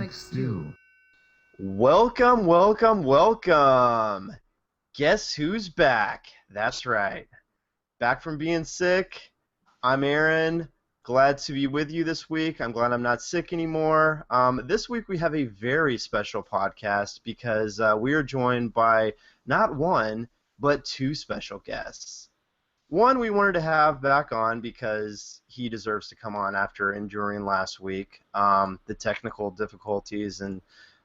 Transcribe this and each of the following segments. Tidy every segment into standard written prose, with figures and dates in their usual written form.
comic stew. Welcome, welcome, welcome. Guess who's back? That's right. Back from being sick. I'm Aaron. Glad to be with you this week. I'm glad I'm not sick anymore. This week we have a very special podcast because we are joined by not one, but two special guests. One we wanted to have back on because he deserves to come on after enduring last week, the technical difficulties and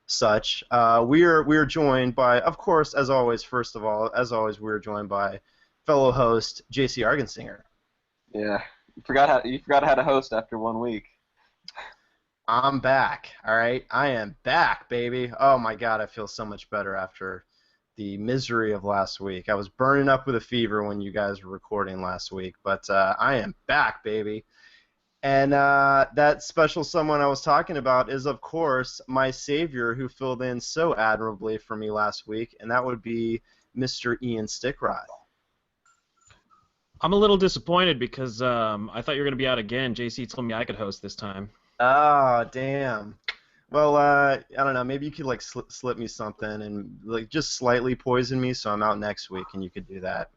such. We are joined by, of course, as always, first of all, as always, we're joined by fellow host J.C. Argensinger. Yeah, you forgot how to host after 1 week. I'm back. All right, I am back, baby. Oh my God, I feel so much better after the misery of last week. I was burning up with a fever when you guys were recording last week, but I am back, baby. And that special someone I was talking about is, of course, my savior who filled in so admirably for me last week, and that would be Mr. Ian Stickrod. I'm a little disappointed because I thought you were going to be out again. JC told me I could host this time. Oh, damn. Well, I don't know. Maybe you could like slip me something and like just slightly poison me, so I'm out next week, and you could do that.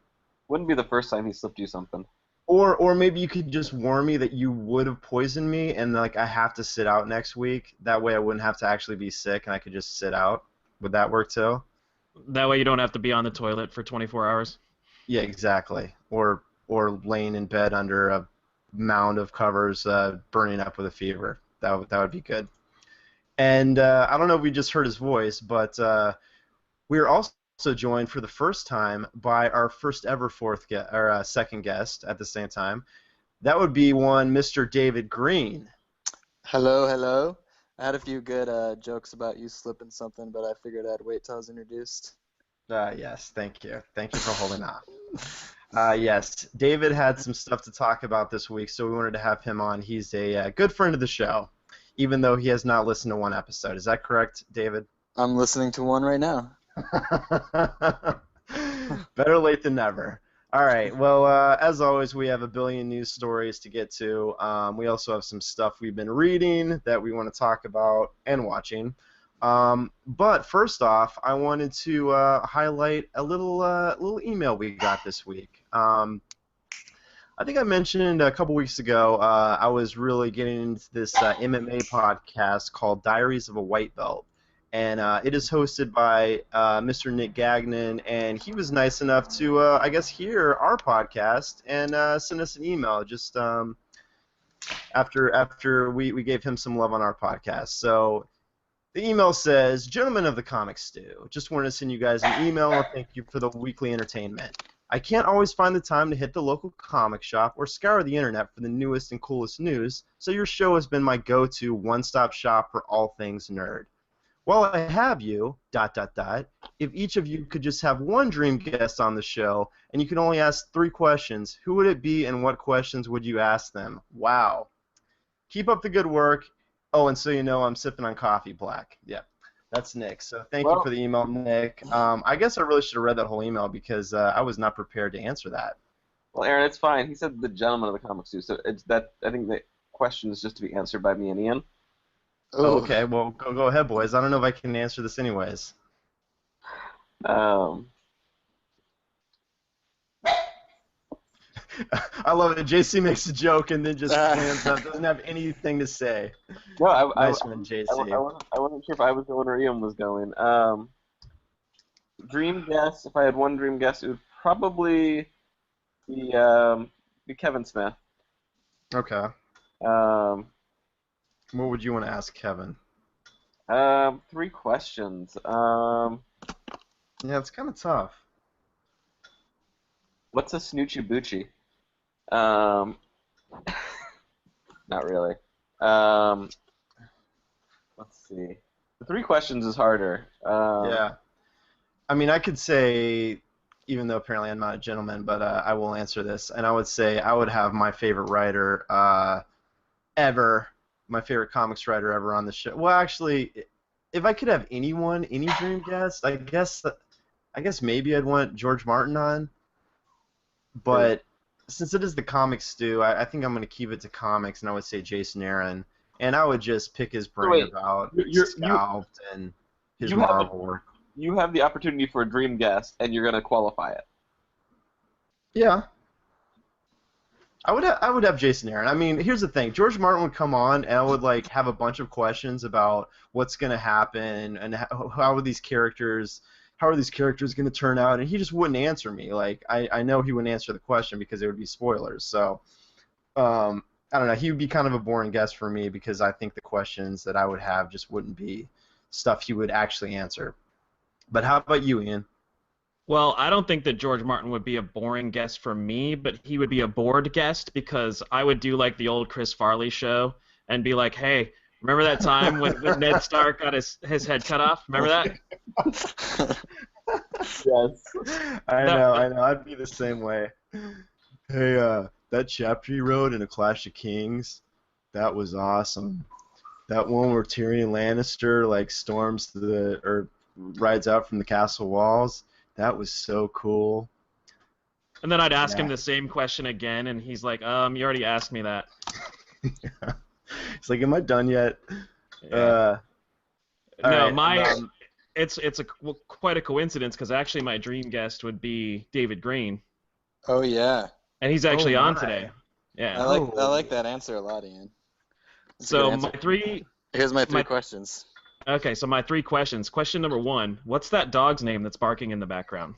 Wouldn't be the first time he slipped you something. Or maybe you could just warn me that you would have poisoned me, and like I have to sit out next week. That way, I wouldn't have to actually be sick, and I could just sit out. Would that work too? That way, you don't have to be on the toilet for 24 hours. Yeah, exactly. Or laying in bed under a mound of covers, burning up with a fever. That would be good. And I don't know if we just heard his voice, but we are also joined for the first time by our first ever second guest at the same time. That would be one Mr. David Green. Hello, hello. I had a few good jokes about you slipping something, but I figured I'd wait till I was introduced. Yes, thank you. Thank you for holding on. Yes, David had some stuff to talk about this week, so we wanted to have him on. He's a good friend of the show, even though he has not listened to one episode. Is that correct, David? I'm listening to one right now. Better late than never. All right. Well, as always, we have a billion news stories to get to. We also have some stuff we've been reading that we want to talk about and watching. But first off, I wanted to highlight a little email we got this week. I think I mentioned a couple weeks ago I was really getting into this MMA podcast called Diaries of a White Belt. And it is hosted by Mr. Nick Gagnon, and he was nice enough to, I guess, hear our podcast and send us an email just after we gave him some love on our podcast. So the email says, "Gentlemen of the Comic Stew, just wanted to send you guys an email and thank you for the weekly entertainment. I can't always find the time to hit the local comic shop or scour the internet for the newest and coolest news, so your show has been my go-to one-stop shop for all things nerd. While I have you, ... if each of you could just have one dream guest on the show, and you can only ask 3 questions, who would it be and what questions would you ask them? Wow. Keep up the good work. Oh, and so you know I'm sipping on coffee black." Yeah, that's Nick. So thank you for the email, Nick. I guess I really should have read that whole email because I was not prepared to answer that. Well, Aaron, it's fine. He said the gentleman of the comics too, so it's that. I think the question is just to be answered by me and Ian. Oh, okay, well, go ahead, boys. I don't know if I can answer this anyways. I love it. JC makes a joke and then just stands up, doesn't have anything to say. No, nice one, JC. I wasn't sure if I was going or Ian was going. Dream guess, if I had one dream guess, it would probably be Kevin Smith. Okay. What would you want to ask Kevin? 3 questions. Yeah, it's kind of tough. What's a snoochie boochie? Not really. Let's see. The 3 questions is harder. Yeah. I mean, I could say, even though apparently I'm not a gentleman, but I will answer this, and I would say I would have my favorite writer ever, my favorite comics writer ever on the show. Well, actually, if I could have anyone, any dream guest, I guess maybe I'd want George Martin on. But since it is the comic stew, I think I'm going to keep it to comics, and I would say Jason Aaron. and I would just pick his brain wait, about you're- Scalped and his you have Marvel work. You have the opportunity for a dream guest, and you're gonna qualify it. Yeah. I would have Jason Aaron. I mean, here's the thing. George Martin would come on, and I would like have a bunch of questions about what's going to happen and how are these characters going to turn out, and he just wouldn't answer me. Like I know he wouldn't answer the question because it would be spoilers. So I don't know. He would be kind of a boring guest for me because I think the questions that I would have just wouldn't be stuff he would actually answer. But how about you, Ian? Well, I don't think that George Martin would be a boring guest for me, but he would be a bored guest because I would do like the old Chris Farley show and be like, hey, remember that time when Ned Stark got his head cut off? Remember that? Yes. I know. I'd be the same way. Hey, that chapter you wrote in A Clash of Kings, that was awesome. That one where Tyrion Lannister like storms or rides out from the castle walls. That was so cool. And then I'd ask him the same question again, and he's like, you already asked me that. It's like, am I done yet? Yeah. No, it's quite a coincidence because actually my dream guest would be David Green, Oh yeah, and he's actually on today. I Yeah. like that answer a lot, Ian. That's a So good my answer. three. Here's my three my- questions. Okay, so my three questions. Question number one: what's that dog's name that's barking in the background?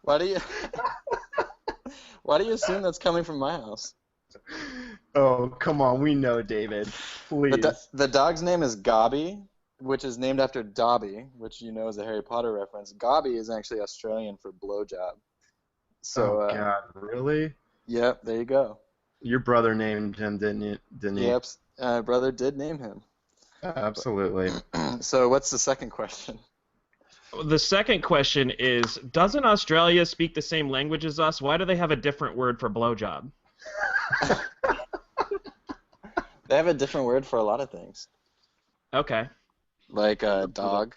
Why do you assume that's coming from my house? Oh, come on. We know, David. Please. The dog's name is Gobby, which is named after Dobby, which you know is a Harry Potter reference. Gobby is actually Australian for blowjob. So, oh, God. Really? Yep, there you go. Your brother named him, didn't he? Yep, brother did name him. Absolutely. So what's the second question? The second question is: doesn't Australia speak the same language as us? Why do they have a different word for blowjob? They have a different word for a lot of things. Okay. Like a dog.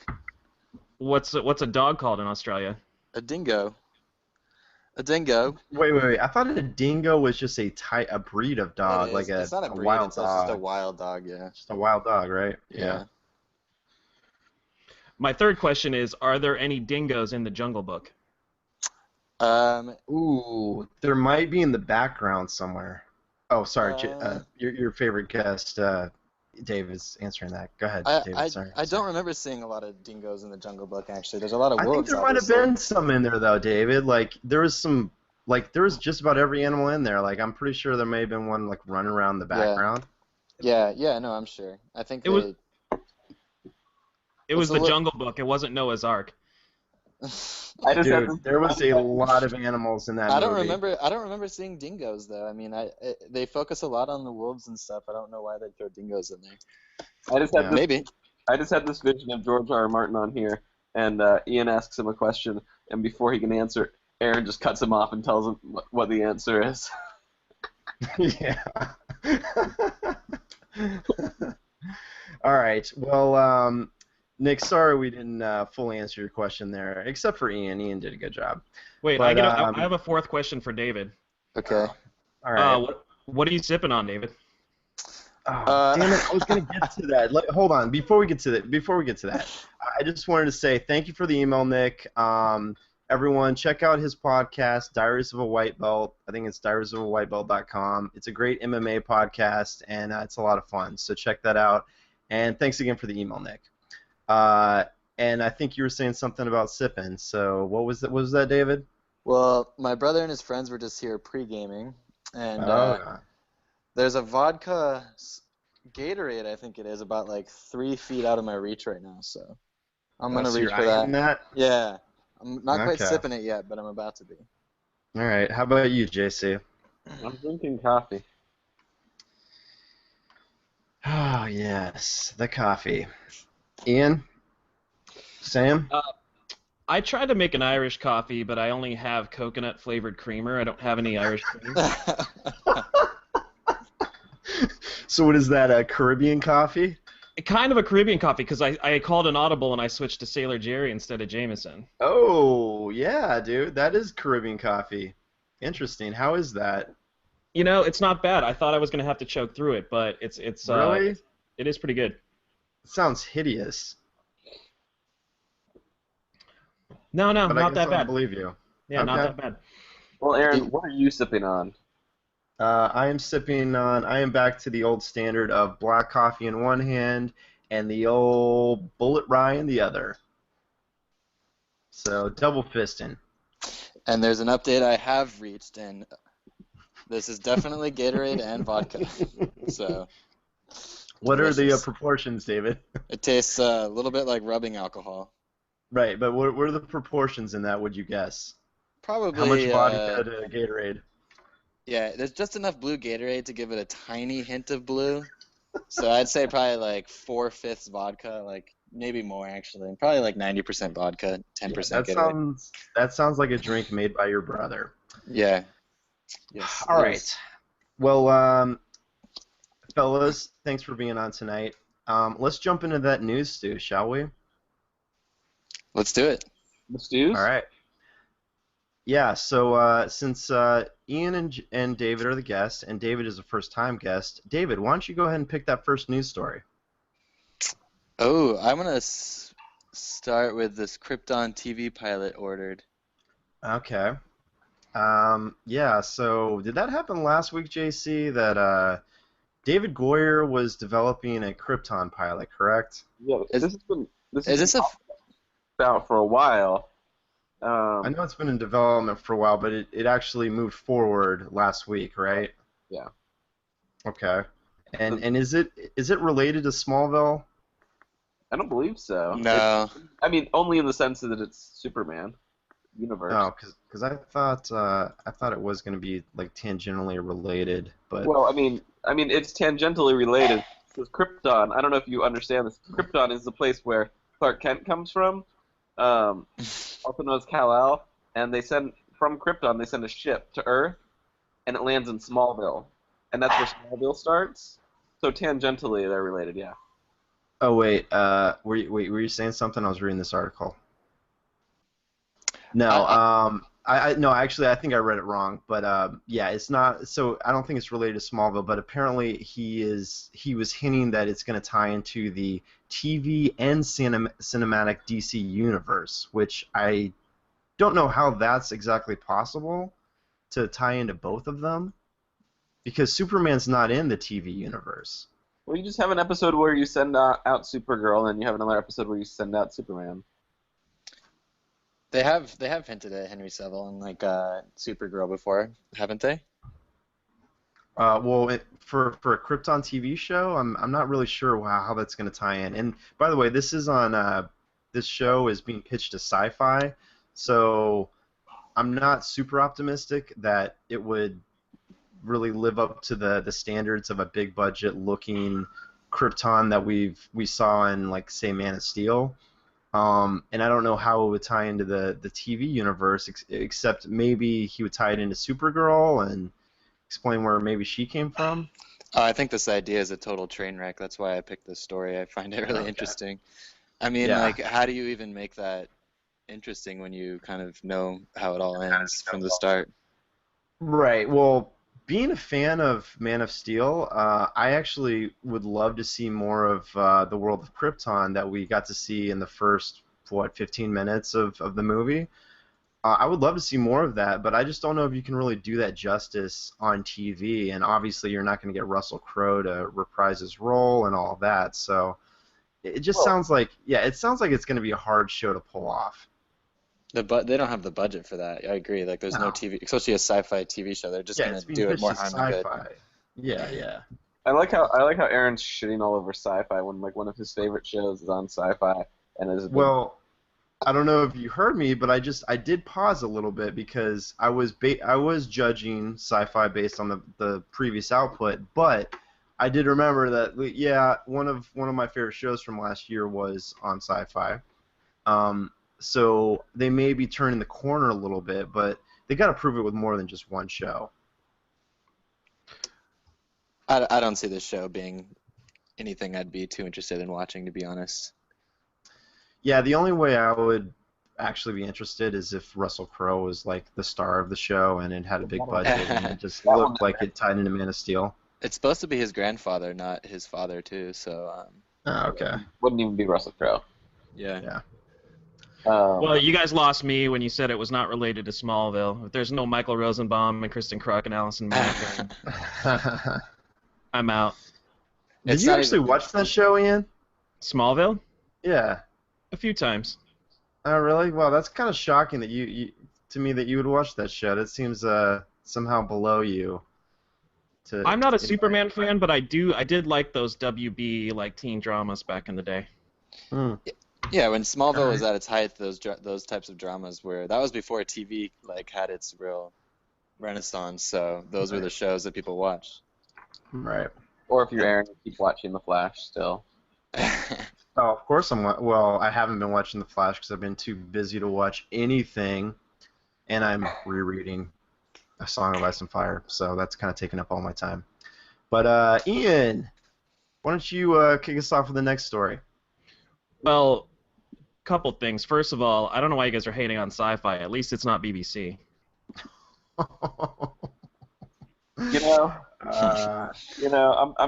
What's a dog called in Australia? A dingo. A dingo. Wait. I thought a dingo was just a breed of dog, like it's not a breed, wild it's dog. just a wild dog, yeah. Just a wild dog, right? Yeah. My third question is: are there any dingoes in the Jungle Book? Ooh, there might be in the background somewhere. Oh, sorry. Your favorite guest, Dave, is answering that. Go ahead, David. Sorry. I don't remember seeing a lot of dingoes in the Jungle Book, actually. There's a lot of wolves. I think there might have obviously. been some in there, though, David. Like, there was just about every animal in there. Like, I'm pretty sure there may have been one, like, running around the background. Yeah, no, I'm sure. I think It was the Jungle Book. It wasn't Noah's Ark. Dude, there was a lot of animals in that movie. I don't remember seeing dingoes though. I mean, they focus a lot on the wolves and stuff. I don't know why they'd throw dingoes in there. Maybe. I just had this vision of George R. R. Martin on here, and Ian asks him a question, and before he can answer, Aaron just cuts him off and tells him what the answer is. Yeah. All right. Well, Nick, sorry we didn't fully answer your question there, except for Ian. Ian did a good job. Wait, But, I have a fourth question for David. Okay. All right. What are you sipping on, David? Damn it! I was gonna get to that. Hold on. Before we get to that, I just wanted to say thank you for the email, Nick. Everyone, check out his podcast, Diaries of a White Belt. I think it's diariesofawhitebelt.com. It's a great MMA podcast, and it's a lot of fun. So check that out. And thanks again for the email, Nick. And I think you were saying something about sipping. So what was that? What was that, David? Well, my brother and his friends were just here pre-gaming, and there's a vodka Gatorade, I think it is, about like 3 feet out of my reach right now. So I'm gonna reach for that. Yeah, I'm not quite sipping it yet, but I'm about to be. All right. How about you, JC? I'm drinking coffee. Oh yes, the coffee. Ian? Sam? I tried to make an Irish coffee, but I only have coconut flavored creamer. I don't have any Irish cream. So what is that, a Caribbean coffee? Kind of a Caribbean coffee, because I called an audible and I switched to Sailor Jerry instead of Jameson. Oh, yeah, dude. That is Caribbean coffee. Interesting. How is that? You know, it's not bad. I thought I was gonna have to choke through it, but it's Really? it is pretty good. It sounds hideous. No, But I not guess that I'll bad. believe you. Yeah, not Okay. that bad. Well, Aaron, what are you sipping on? I am sipping on. I am back to the old standard of black coffee in one hand and the old bullet rye in the other. So double fisting. And there's an update I have reached, and this is definitely Gatorade and vodka. So What are the delicious. proportions, David? It tastes a little bit like rubbing alcohol. Right, but what are the proportions in that? Would you guess? Probably. How much vodka to Gatorade? Yeah, there's just enough blue Gatorade to give it a tiny hint of blue. So I'd say probably like 4/5 vodka, like maybe more actually. Probably like 90% vodka, 10% Gatorade. That sounds like a drink made by your brother. Yeah. Yes. All it right. is. Well, fellas, thanks for being on tonight. Let's jump into that news stew, shall we? Let's do it. The stews? All right. Yeah, so since Ian and David are the guests, and David is a first-time guest, David, why don't you go ahead and pick that first news story? Oh, I'm gonna start with this Krypton TV pilot ordered. Okay. Yeah, so did that happen last week, JC, that David Goyer was developing a Krypton pilot, correct? Yeah, Is this has been this out for a while. I know it's been in development for a while, but it actually moved forward last week, right? Yeah. Okay. And is it related to Smallville? I don't believe so. No. I mean, only in the sense that it's Superman universe. Oh, because I thought it was going to be like tangentially related, but Well, I mean, it's tangentially related. Because Krypton, I don't know if you understand this. Krypton is the place where Clark Kent comes from, also known as Kal-El, and from Krypton they send a ship to Earth, and it lands in Smallville, and that's where Smallville starts. So tangentially they're related, yeah. oh wait, were you saying something? I was reading this article. No, no, actually, I think I read it wrong. But yeah, it's not. So I don't think it's related to Smallville. But apparently, he was hinting that it's going to tie into the TV and cinematic DC universe, which I don't know how that's exactly possible to tie into both of them, because Superman's not in the TV universe. Well, you just have an episode where you send out Supergirl, and you have another episode where you send out Superman. They have hinted at Henry Cavill and like Supergirl before, haven't they? Well, for a Krypton TV show, I'm not really sure how that's going to tie in. And by the way, this show is being pitched to Sci-Fi, so I'm not super optimistic that it would really live up to the standards of a big budget looking Krypton that we saw in, like, say, Man of Steel. And I don't know how it would tie into the TV universe, except maybe he would tie it into Supergirl and explain where maybe she came from. I think this idea is a total train wreck. That's why I picked this story. I find it really interesting. I mean, Yeah. like, how do you even make that interesting when you kind of know how it all ends from the start? Right. Well, being a fan of Man of Steel, I actually would love to see more of the world of Krypton that we got to see in the first, 15 minutes of the movie. I would love to see more of that, but I just don't know if you can really do that justice on TV, and obviously you're not going to get Russell Crowe to reprise his role and all that, so it just sounds like it's going to be a hard show to pull off. They don't have the budget for that. I agree. Like, there's no TV, especially a sci-fi TV show. They're just Yeah, gonna it's being do it pitched more as harm than good. sci-fi. Yeah. I like how Aaron's shitting all over Sci-Fi when like one of his favorite shows is on Sci-Fi and is Well, I don't know if you heard me, but I did pause a little bit because I was judging Sci-Fi based on the previous output, but I did remember that one of my favorite shows from last year was on Sci-Fi. So they may be turning the corner a little bit, but they got to prove it with more than just one show. I don't see this show being anything I'd be too interested in watching, to be honest. Yeah, the only way I would actually be interested is if Russell Crowe was like the star of the show and it had a big budget and it just looked like it tied into Man of Steel. It's supposed to be his grandfather, not his father, too. So, Oh, okay. Wouldn't even be Russell Crowe. yeah. Yeah. Well, you guys lost me when you said it was not related to Smallville. If there's no Michael Rosenbaum and Kristen Kruk and Allison Mack, I'm out. Did you actually watch that show, Ian? Smallville? Yeah. A few times. Oh, really? Well, that's kind of shocking that to me that you would watch that show. That seems somehow below you. I'm not a Superman fan, but I did like those WB like teen dramas back in the day. Yeah, when Smallville was at its height, those types of dramas that was before TV like had its real renaissance. So those were the shows that people watched. Right. Or if you're Aaron, you keep watching The Flash still. Oh, of course well, I haven't been watching The Flash because I've been too busy to watch anything, and I'm rereading A Song of Ice and Fire, so that's kind of taking up all my time. But Ian, why don't you kick us off with the next story? Well, couple things. First of all, I don't know why you guys are hating on sci-fi. At least it's not BBC. I'm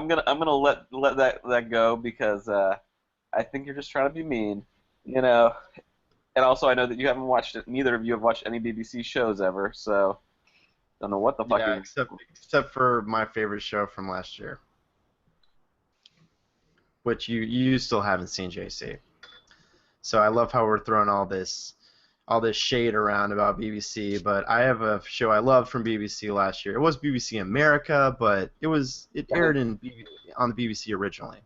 gonna let that go because I think you're just trying to be mean, and also I know that you haven't watched it. Neither of you have watched any BBC shows ever, so don't know what the fuck. Yeah, except for my favorite show from last year, which you still haven't seen, JC. So I love how we're throwing all this shade around about BBC, but I have a show I loved from BBC last year. It was BBC America, but it aired on the BBC originally.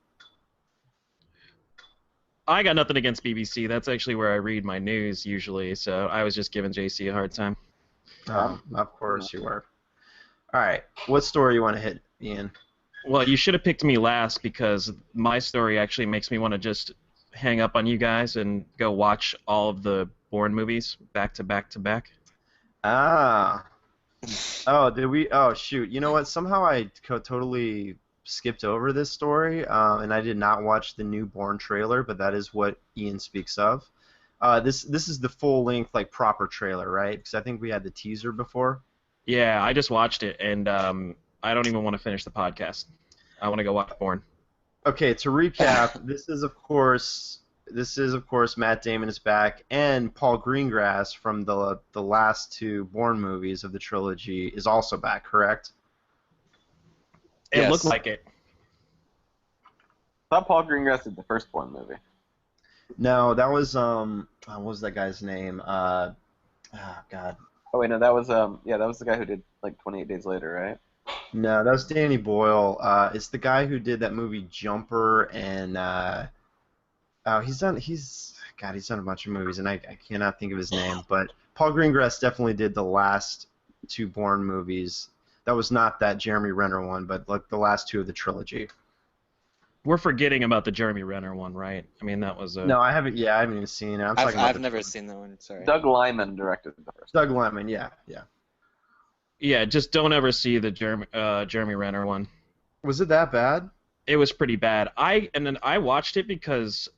I got nothing against BBC. That's actually where I read my news usually, so I was just giving JC a hard time. Of course you were. All right, what story you want to hit, Ian? Well, you should have picked me last because my story actually makes me want to just hang up on you guys and go watch all of the Bourne movies back to back to back. Ah. Oh, did we? Oh, shoot. You know what? Somehow I totally skipped over this story, and I did not watch the new Bourne trailer, but that is what Ian speaks of. This is the full-length, like, proper trailer, right? Because I think we had the teaser before. Yeah, I just watched it, and I don't even want to finish the podcast. I want to go watch Bourne. Okay, to recap, this is of course Matt Damon is back, and Paul Greengrass from the last two Bourne movies of the trilogy is also back, correct? It looked like it. I thought Paul Greengrass did the first Bourne movie. No, that was what was that guy's name? God. Oh wait, no, that was the guy who did like 28 Days Later, right? No, that was Danny Boyle. It's the guy who did that movie Jumper, and he's done a bunch of movies, and I cannot think of his name. But Paul Greengrass definitely did the last two Bourne movies. That was not that Jeremy Renner one, but like the last two of the trilogy. We're forgetting about the Jeremy Renner one, right? I mean, that was a... No, I haven't. Yeah, I haven't even seen it. I've never seen that one. Sorry. Doug Liman directed the first. Doug Liman, yeah. Yeah, just don't ever see the Jeremy Renner one. Was it that bad? It was pretty bad. Then I watched it because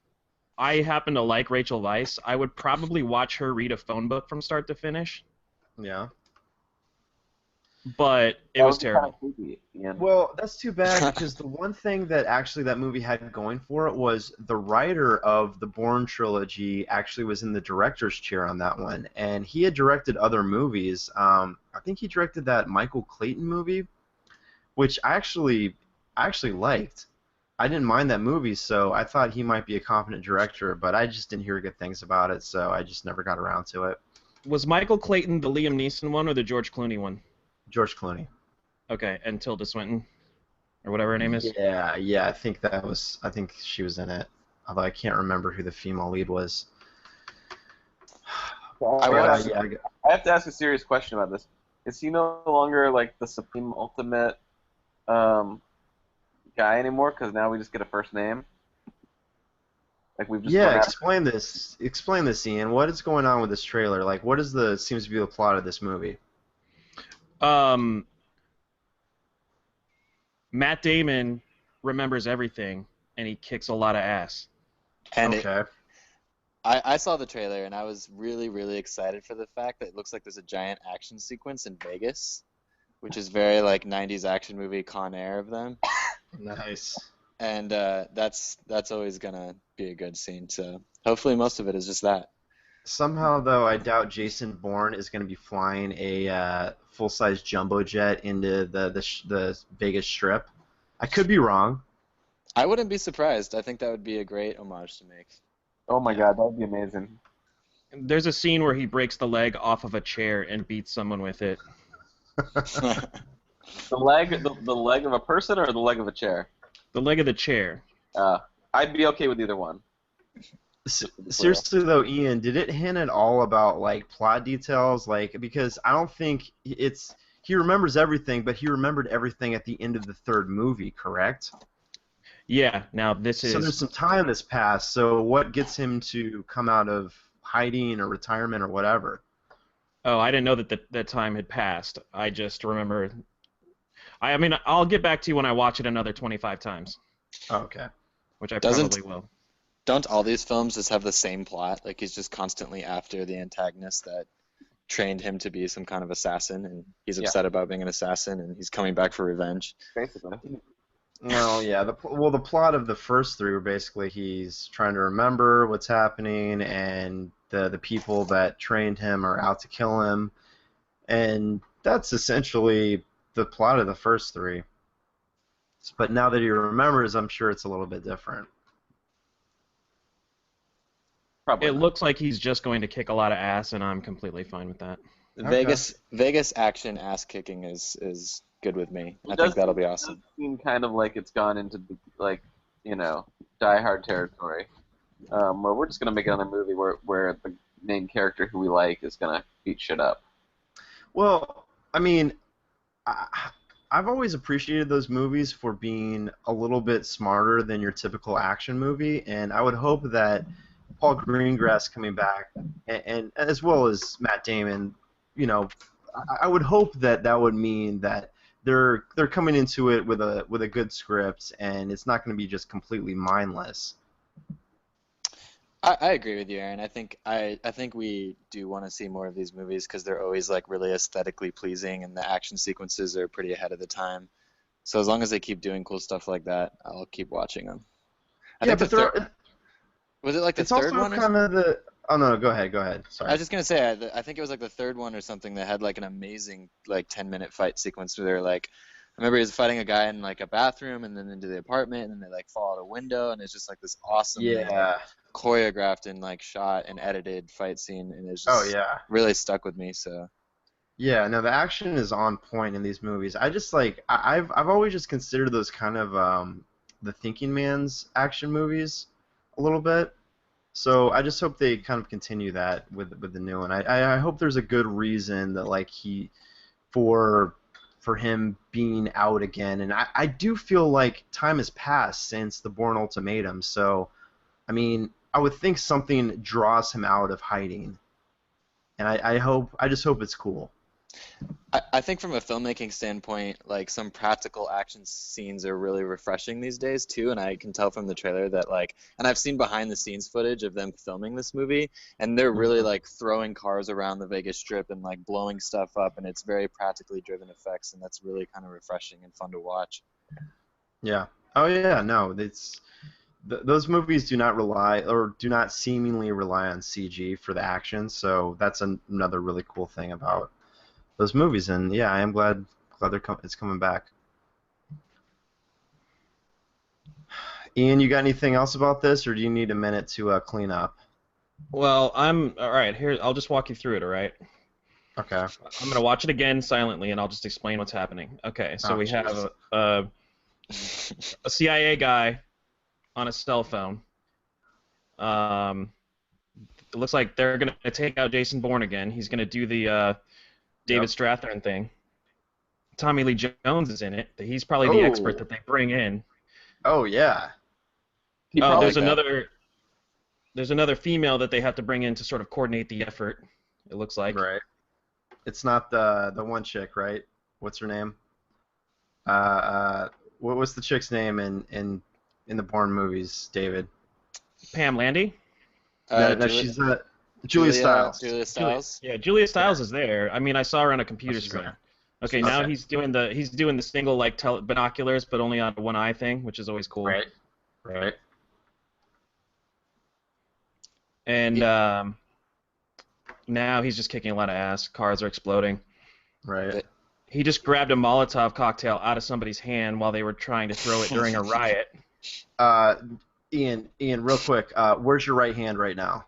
I happen to like Rachel Weisz. I would probably watch her read a phone book from start to finish. Yeah. But it was terrible. Kind of creepy, Ian. Well, that's too bad because the one thing that actually that movie had going for it was the writer of the Bourne trilogy actually was in the director's chair on that one, and he had directed other movies. I think he directed that Michael Clayton movie, which I actually liked. I didn't mind that movie, so I thought he might be a competent director, but I just didn't hear good things about it, so I just never got around to it. Was Michael Clayton the Liam Neeson one or the George Clooney one? George Clooney. Okay, and Tilda Swinton, or whatever her name is. Yeah, I think she was in it. Although I can't remember who the female lead was. I have to ask a serious question about this. Is he no longer like the Supreme Ultimate guy anymore? Because now we just get a first name. Like we've just explain this, Ian. What is going on with this trailer? Like, what seems to be the plot of this movie? Matt Damon remembers everything, and he kicks a lot of ass. And okay. I saw the trailer and I was really, really excited for the fact that it looks like there's a giant action sequence in Vegas, which is very like 90s action movie Con Air of them. Nice. And that's always gonna be a good scene. So hopefully most of it is just that. Somehow, though, I doubt Jason Bourne is going to be flying a full-size jumbo jet into the Vegas Strip. I could be wrong. I wouldn't be surprised. I think that would be a great homage to make. Oh my god, that would be amazing. There's a scene where he breaks the leg off of a chair and beats someone with it. The leg of a person or the leg of a chair? The leg of the chair. I'd be okay with either one. Seriously though, Ian, did it hint at all about like plot details? Like, because I don't think he remembers everything, but he remembered everything at the end of the third movie, correct? Yeah. Now this is. So there's some time that's passed. So what gets him to come out of hiding or retirement or whatever? Oh, I didn't know that time had passed. I just remember. I mean, I'll get back to you when I watch it another 25 times. Oh, okay. Which I probably will. Don't all these films just have the same plot? Like he's just constantly after the antagonist that trained him to be some kind of assassin, and he's upset about being an assassin, and he's coming back for revenge. Basically. Well, yeah. The plot of the first three were basically he's trying to remember what's happening, and the people that trained him are out to kill him, and that's essentially the plot of the first three. But now that he remembers, I'm sure it's a little bit different. Probably. It looks like he's just going to kick a lot of ass, and I'm completely fine with that. Okay. Vegas action ass kicking is good with me. I think that'll be awesome. It does seem kind of like it's gone into like Die Hard territory, where we're just gonna make another movie where the main character who we like is gonna beat shit up. Well, I mean, I've always appreciated those movies for being a little bit smarter than your typical action movie, and I would hope that Paul Greengrass coming back, and as well as Matt Damon, I would hope that would mean that they're coming into it with a good script, and it's not going to be just completely mindless. I agree with you, Aaron. I think we do want to see more of these movies because they're always like really aesthetically pleasing, and the action sequences are pretty ahead of the time. So as long as they keep doing cool stuff like that, I'll keep watching them. Was it like the third one? It's also kind of the. Oh no, go ahead. Sorry. I was just gonna say, I think it was like the third one or something that had like an amazing like 10-minute fight sequence where they're like, I remember he was fighting a guy in like a bathroom and then into the apartment and then they like fall out a window and it's just like this awesome choreographed and like shot and edited fight scene and it's just really stuck with me. So. Yeah, no, the action is on point in these movies. I just like I've always just considered those kind of the thinking man's action movies a little bit. So I just hope they kind of continue that with the new one. I hope there's a good reason that like for him being out again. And I do feel like time has passed since the Bourne Ultimatum. So I mean, I would think something draws him out of hiding. And I just hope it's cool. I think from a filmmaking standpoint, like some practical action scenes are really refreshing these days too, and I can tell from the trailer that like, and I've seen behind the scenes footage of them filming this movie, and they're really like throwing cars around the Vegas Strip and like blowing stuff up, and it's very practically driven effects, and that's really kind of refreshing and fun to watch. Yeah. Oh yeah. No, those movies do not seemingly rely on CG for the action, so that's another really cool thing about those movies, and yeah, I am glad it's coming back. Ian, you got anything else about this, or do you need a minute to clean up? Well, all right. Here, I'll just walk you through it. All right. Okay. I'm gonna watch it again silently, and I'll just explain what's happening. Okay. So we have a CIA guy on a cell phone. It looks like they're gonna take out Jason Bourne again. He's gonna do the David Strathairn thing. Tommy Lee Jones is in it. He's probably the expert that they bring in. Oh yeah. There's another female that they have to bring in to sort of coordinate the effort. It looks like. Right. It's not the one chick, right? What's her name? What was the chick's name in the Bourne movies, David? Pam Landy. No, she's Julia Stiles. Julia Stiles. Julia Stiles is there. I mean, I saw her on a computer screen. Okay, now he's doing the single like binoculars, but only on one eye thing, which is always cool. Right. And now he's just kicking a lot of ass. Cars are exploding. Right. He just grabbed a Molotov cocktail out of somebody's hand while they were trying to throw it during a riot. Ian, real quick, where's your right hand right now?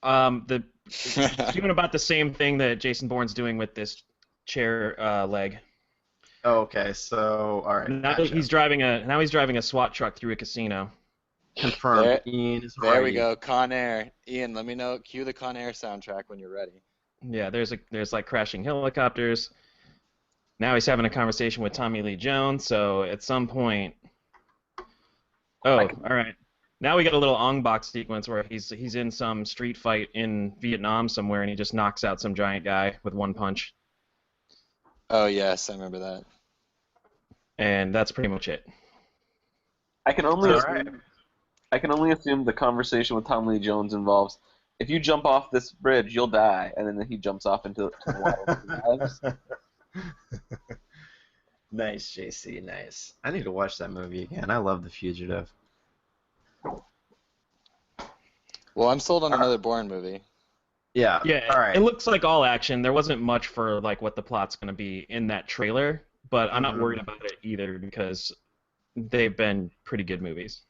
It's doing about the same thing that Jason Bourne's doing with this chair leg. Oh, okay, so all right. Now he's driving a SWAT truck through a casino. Confirmed. Ian is there we go. Con Air. Ian, let me know. Cue the Con Air soundtrack when you're ready. Yeah, there's like crashing helicopters. Now he's having a conversation with Tommy Lee Jones. So at some point, all right. Now we got a little Ong Bak sequence where he's in some street fight in Vietnam somewhere, and he just knocks out some giant guy with one punch. Oh yes, I remember that. And that's pretty much it. I can only assume the conversation with Tom Lee Jones involves, if you jump off this bridge, you'll die, and then he jumps off into the water. Nice, JC, nice. I need to watch that movie again. I love The Fugitive. Well, I'm sold on another Bourne movie. Yeah. All right. It looks like all action. There wasn't much for like what the plot's going to be in that trailer, but I'm not worried about it either because they've been pretty good movies.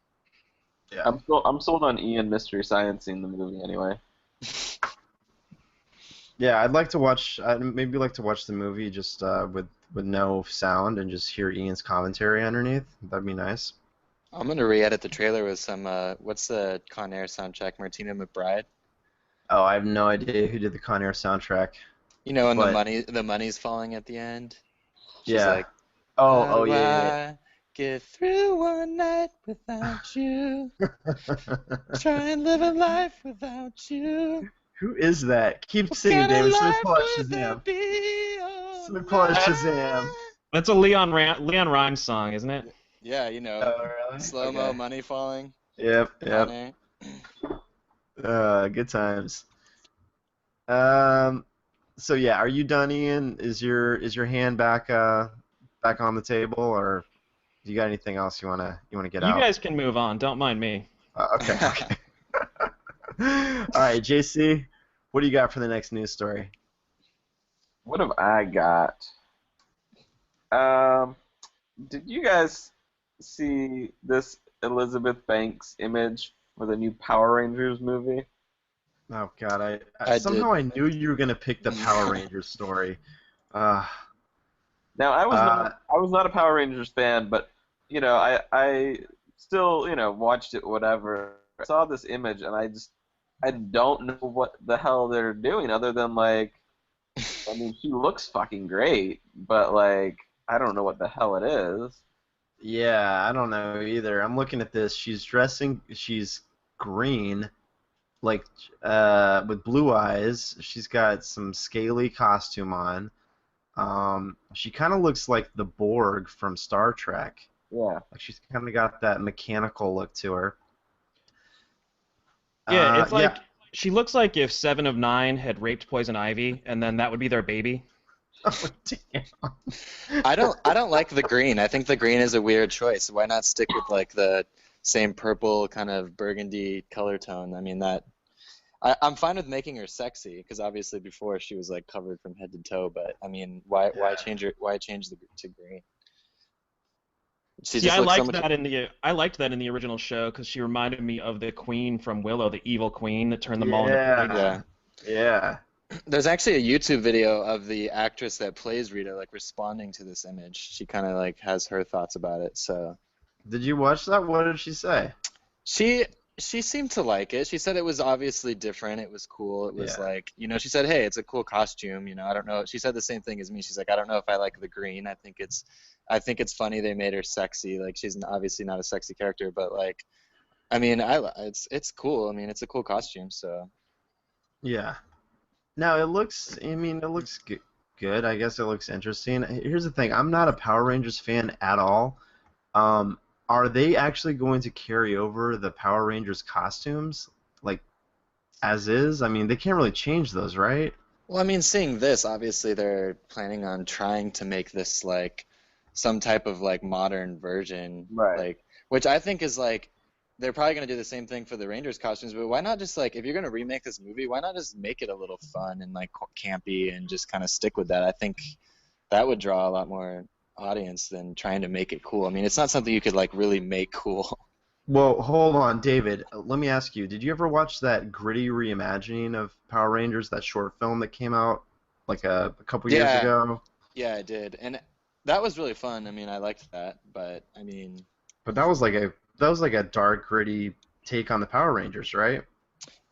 Yeah. I'm sold on Ian Mystery Sciencing the movie anyway. Yeah, I'd maybe like to watch the movie just with no sound and just hear Ian's commentary underneath. That'd be nice. I'm gonna re-edit the trailer with some. What's the Con Air soundtrack? Martina McBride. Oh, I have no idea who did the Con Air soundtrack. You know, when the money's falling at the end. She's yeah. Like, yeah. Get through one night without you. Try and live a life without you. Who is that? Keep singing, David. Somebody pull out Shazam. Somebody pull out Shazam. That's a Leon Rimes song, isn't it? Yeah, you know. Oh, really? Slow-mo, money falling. Yep. Good times. So yeah, are you done, Ian? Is your hand back on the table, or do you got anything else you wanna get out? You guys can move on. Don't mind me. Okay. All right, JC, what do you got for the next news story? What have I got? Did you guys see this Elizabeth Banks image for the new Power Rangers movie? Oh God, I somehow I knew you were gonna pick the Power Rangers story. Now I was not a Power Rangers fan, but you know I still watched it. Whatever. I saw this image and I don't know what the hell they're doing other than like, I mean, she looks fucking great, but like I don't know what the hell it is. Yeah, I don't know either. I'm looking at this. She's green, like with blue eyes. She's got some scaly costume on. She kind of looks like the Borg from Star Trek. Yeah. Like she's kind of got that mechanical look to her. Yeah, it's like she looks like if 7 of 9 had raped Poison Ivy, and then that would be their baby. Oh, damn. I don't like the green. I think the green is a weird choice. Why not stick with like the same purple kind of burgundy color tone? I mean I'm fine with making her sexy because obviously before she was like covered from head to toe. But I mean, why change to green? I liked that in the original show because she reminded me of the queen from Willow, the evil queen that turned them all into pigs. Yeah. There's actually a YouTube video of the actress that plays Rita like responding to this image. She kind of like has her thoughts about it. So. Did you watch that? What did she say? She seemed to like it. She said it was obviously different. It was cool. It was like, she said, hey, it's a cool costume. I don't know. She said the same thing as me. She's like, I don't know if I like the green. I think it's funny they made her sexy. Like she's obviously not a sexy character, but like, I mean, it's cool. I mean, it's a cool costume. So. Yeah. No, it looks good. I guess it looks interesting. Here's the thing. I'm not a Power Rangers fan at all. Are they actually going to carry over the Power Rangers costumes? like as is? I mean, they can't really change those, right? Well, I mean, seeing this, obviously they're planning on trying to make this like some type of like modern version, Right. like which I think is like they're probably gonna do the same thing for the Rangers costumes, but why not just like if you're gonna remake this movie, why not just make it a little fun and like campy and just kind of stick with that? I think that would draw a lot more audience than trying to make it cool. I mean, it's not something you could like really make cool. Well, hold on, David. Let me ask you, did you ever watch that gritty reimagining of Power Rangers, that short film that came out like a couple years Yeah. ago? Yeah, I did, and that was really fun. I mean, I liked that, but I mean, But that was like a dark, gritty take on the Power Rangers, right?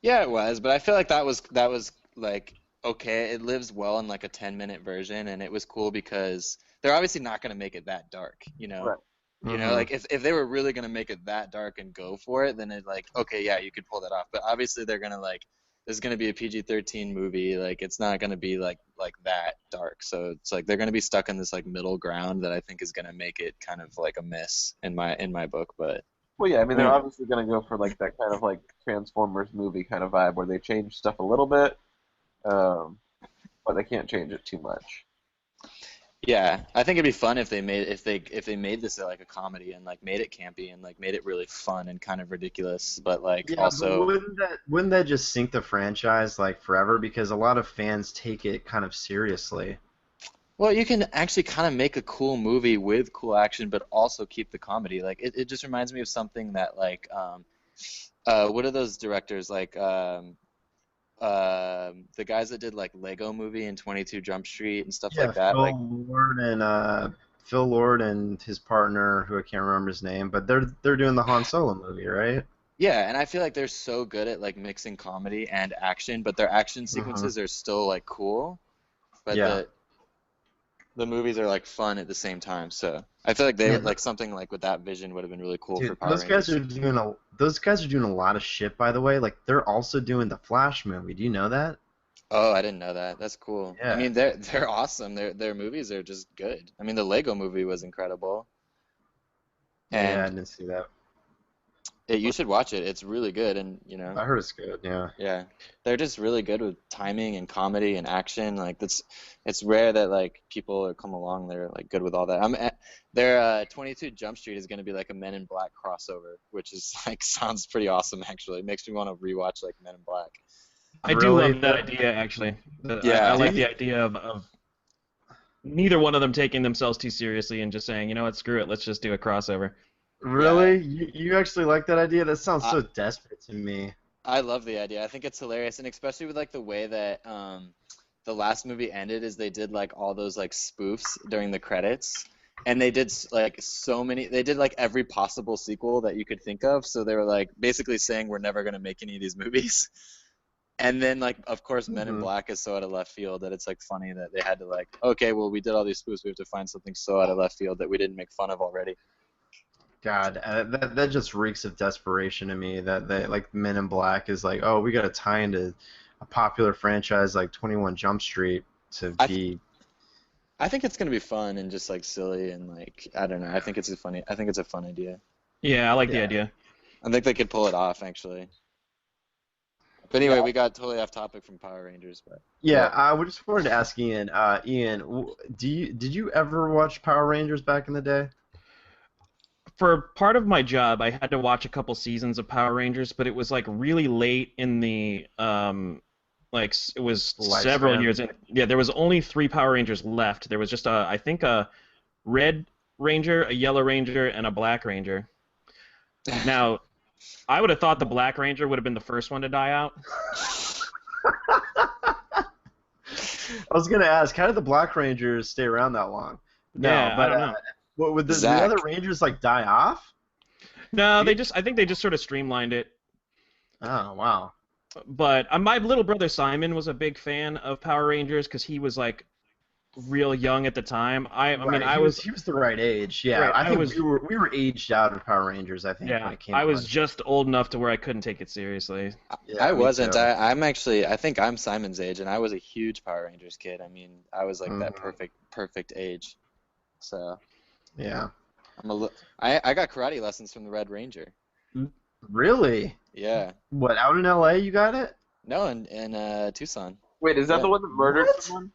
yeah, it was, but I feel like that was like okay. It lives well in like a 10-minute version, and it was cool because they're obviously not gonna make it that dark, you know. Right. You know, like if they were really gonna make it that dark and go for it, then it's like okay, yeah, you could pull that off. But obviously they're gonna like there's gonna be a PG-13 movie, like it's not gonna be like that dark. So it's like they're gonna be stuck in this like middle ground that I think is gonna make it kind of like a miss in my book. But Well, yeah, I mean, they're obviously going to go for like that kind of like Transformers movie kind of vibe where they change stuff a little bit, but they can't change it too much. yeah, I think it'd be fun if they made this like a comedy and like made it campy and like made it really fun and kind of ridiculous, but like Yeah, also. but wouldn't that just sink the franchise like forever? Because a lot of fans take it kind of seriously. Well, you can actually kind of make a cool movie with cool action, but also keep the comedy. Like it just reminds me of something that like what are those directors like the guys that did like Lego Movie and 22 Jump Street and stuff like that. Like Phil Lord and his partner, who I can't remember his name, but they're doing the Han Solo movie, right? yeah, and I feel like they're so good at like mixing comedy and action, but their action sequences are still like cool. But Yeah. the movies are like fun at the same time. So I feel like they Yeah. like something like with that vision would have been really cool for Dude, Power those guys Rangers. are doing a lot of shit, by the way. Like they're also doing the Flash movie. Do you know that? Oh, I didn't know that. That's cool. I Yeah. mean, they're awesome. Their movies are just good. I mean, the Lego Movie was incredible, Yeah, I and didn't see that. you should watch it. It's really good, and you know, I heard it's good. Yeah. yeah, they're just really good with timing and comedy and action. Like it's rare that like people come along. They're like good with all that. Their 22 Jump Street is going to be like a Men in Black crossover, which is like sounds pretty awesome actually. It makes me want to rewatch like Men in Black. I do Really? love that idea, actually. Yeah. I like the idea of neither one of them taking themselves too seriously and just saying, you know what, screw it, let's just do a crossover. Really? You actually like that idea? That sounds so desperate to me. I love the idea. I think it's hilarious, and especially with like the way that the last movie ended, is they did like all those like spoofs during the credits, and they did like so many. They did like every possible sequel that you could think of. So they were like basically saying we're never gonna make any of these movies. And then like of course Men in Black is so out of left field that it's like funny that they had to like okay, well we did all these spoofs, we have to find something so out of left field that we didn't make fun of already. God, that just reeks of desperation to me. That like Men in Black is like, oh, we got to tie into a popular franchise like 21 Jump Street to be. I think it's gonna be fun and just like silly and like I don't know. I think it's a fun idea. Yeah, I like the idea. I think they could pull it off actually. But anyway, we got totally off topic from Power Rangers, but Yeah, we just wanted to ask Ian. Ian, did you ever watch Power Rangers back in the day? For part of my job, I had to watch a couple seasons of Power Rangers, but it was like really late in the like it was several Lifespan. years in. Yeah, there was only 3 Power Rangers left. There was just I think a Red Ranger, a Yellow Ranger, and a Black Ranger. Now, I would have thought the Black Ranger would have been the first one to die out. I was gonna ask, how did the Black Rangers stay around that long? No, Yeah, but I don't know. what would the Zach. other Rangers like die off? No, I think they just sort of streamlined it. Oh wow. But my little brother Simon was a big fan of Power Rangers because he was like real young at the time. I mean, he was the right age. Yeah, Right, I think was- we were aged out of Power Rangers. I think when Yeah, it came. I to was it. just old enough to where I couldn't take it seriously. Yeah, I me wasn't. too. I think I'm Simon's age, and I was a huge Power Rangers kid. I mean, I was like that perfect age. So Yeah. I got karate lessons from the Red Ranger. Really? Yeah. What, out in LA you got it? No, in Tucson. Wait, is that Yeah. the one that murdered What? someone?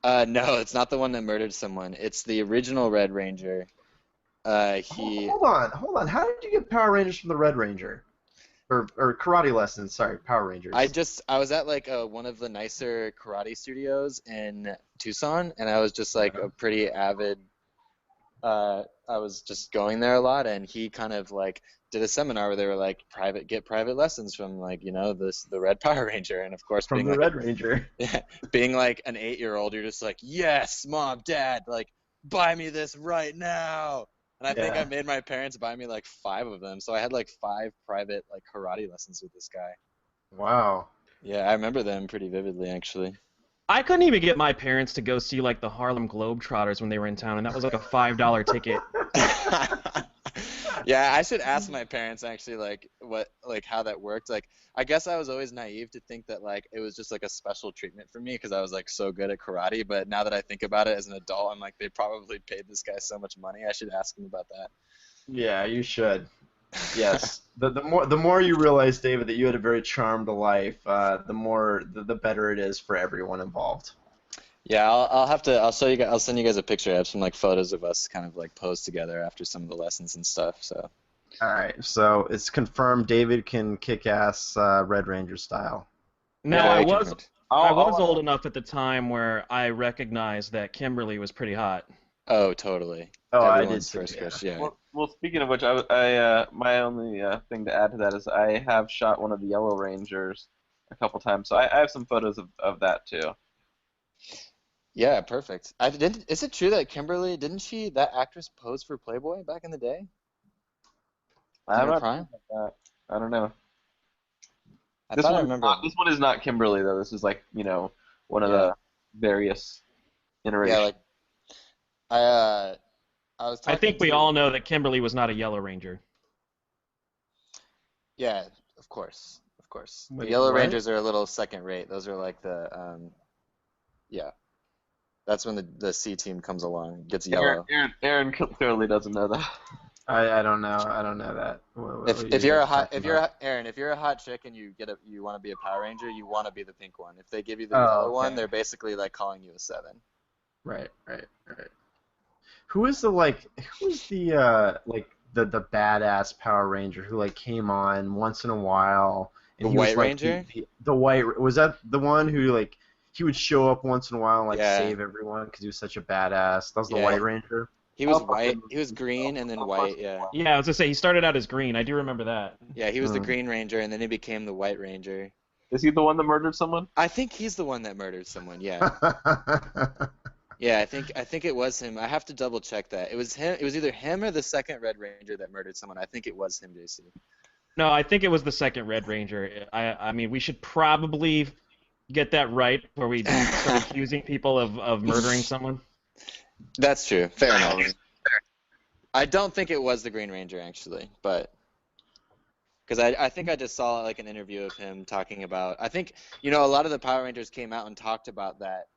No, it's not the one that murdered someone. It's the original Red Ranger. He Hold on. How did you get Power Rangers from the Red Ranger? Or karate lessons, sorry, Power Rangers. I was at like one of the nicer karate studios in Tucson, and I was just like a pretty avid. I was just going there a lot, and he kind of like did a seminar where they were like get private lessons from like the Red Power Ranger, and of course From being the like Red Ranger. being like an 8-year-old, you're just like, yes, mom, dad, like buy me this right now. And I think I made my parents buy me like 5 of them, so I had like 5 private like karate lessons with this guy. Wow. Yeah, I remember them pretty vividly, actually. I couldn't even get my parents to go see like the Harlem Globetrotters when they were in town, and that was like a $5 ticket. Yeah, I should ask my parents actually how that worked. Like, I guess I was always naive to think that like it was just like a special treatment for me because I was like so good at karate. But now that I think about it as an adult, I'm like, they probably paid this guy so much money. I should ask him about that. Yeah, you should. Yes. The more you realize, David, that you had a very charmed life, the better it is for everyone involved. Yeah, I'll send you guys a picture. I have some like photos of us kind of like posed together after some of the lessons and stuff. So. All right, so it's confirmed David can kick ass Red Ranger style. No, Yeah, I I was confirmed. I was old enough at the time where I recognized that Kimberly was pretty hot. Oh, totally. Oh, I did Everyone's too, first yeah. crush, yeah. Well, speaking of which, my only thing to add to that is I have shot one of the Yellow Rangers a couple times, so I have some photos of that too. Yeah, perfect. Is it true that Kimberly that actress pose for Playboy back in the day? I'm In her not prime? sure about that. I don't know. I This thought I one, remember. this one is not Kimberly though. This is like one of the various iterations. Yeah, like I was I talking think we to. all know that Kimberly was not a Yellow Ranger. Yeah, of course, of course. The Wait, Yellow what? Rangers are a little second rate. Those are like yeah. That's when the C team comes along, gets yellow. Aaron clearly doesn't know that. I don't know. I don't know that. If you're a hot chick and you want to be a Power Ranger, you want to be the pink one. If they give you the yellow one, they're basically like calling you a 7. Right. Who's the badass Power Ranger who like came on once in a while? And The he was, White like, Ranger? The White, was that the one who like he would show up once in a while and like Yeah. save everyone because he was such a badass? That was the Yeah. White Ranger. He was white. He was green and then white. Yeah. Yeah, I was gonna say he started out as green. I do remember that. Yeah, he was the Green Ranger and then he became the White Ranger. Is he the one that murdered someone? I think he's the one that murdered someone. Yeah. Yeah, I think it was him. I have to double check that. It was him. It was either him or the second Red Ranger that murdered someone. I think it was him, JC. No, I think it was the second Red Ranger. I mean, we should probably get that right before we start accusing people of murdering someone. That's true. Fair enough. I don't think it was the Green Ranger actually, but because I think I just saw like an interview of him talking about. I think a lot of the Power Rangers came out and talked about that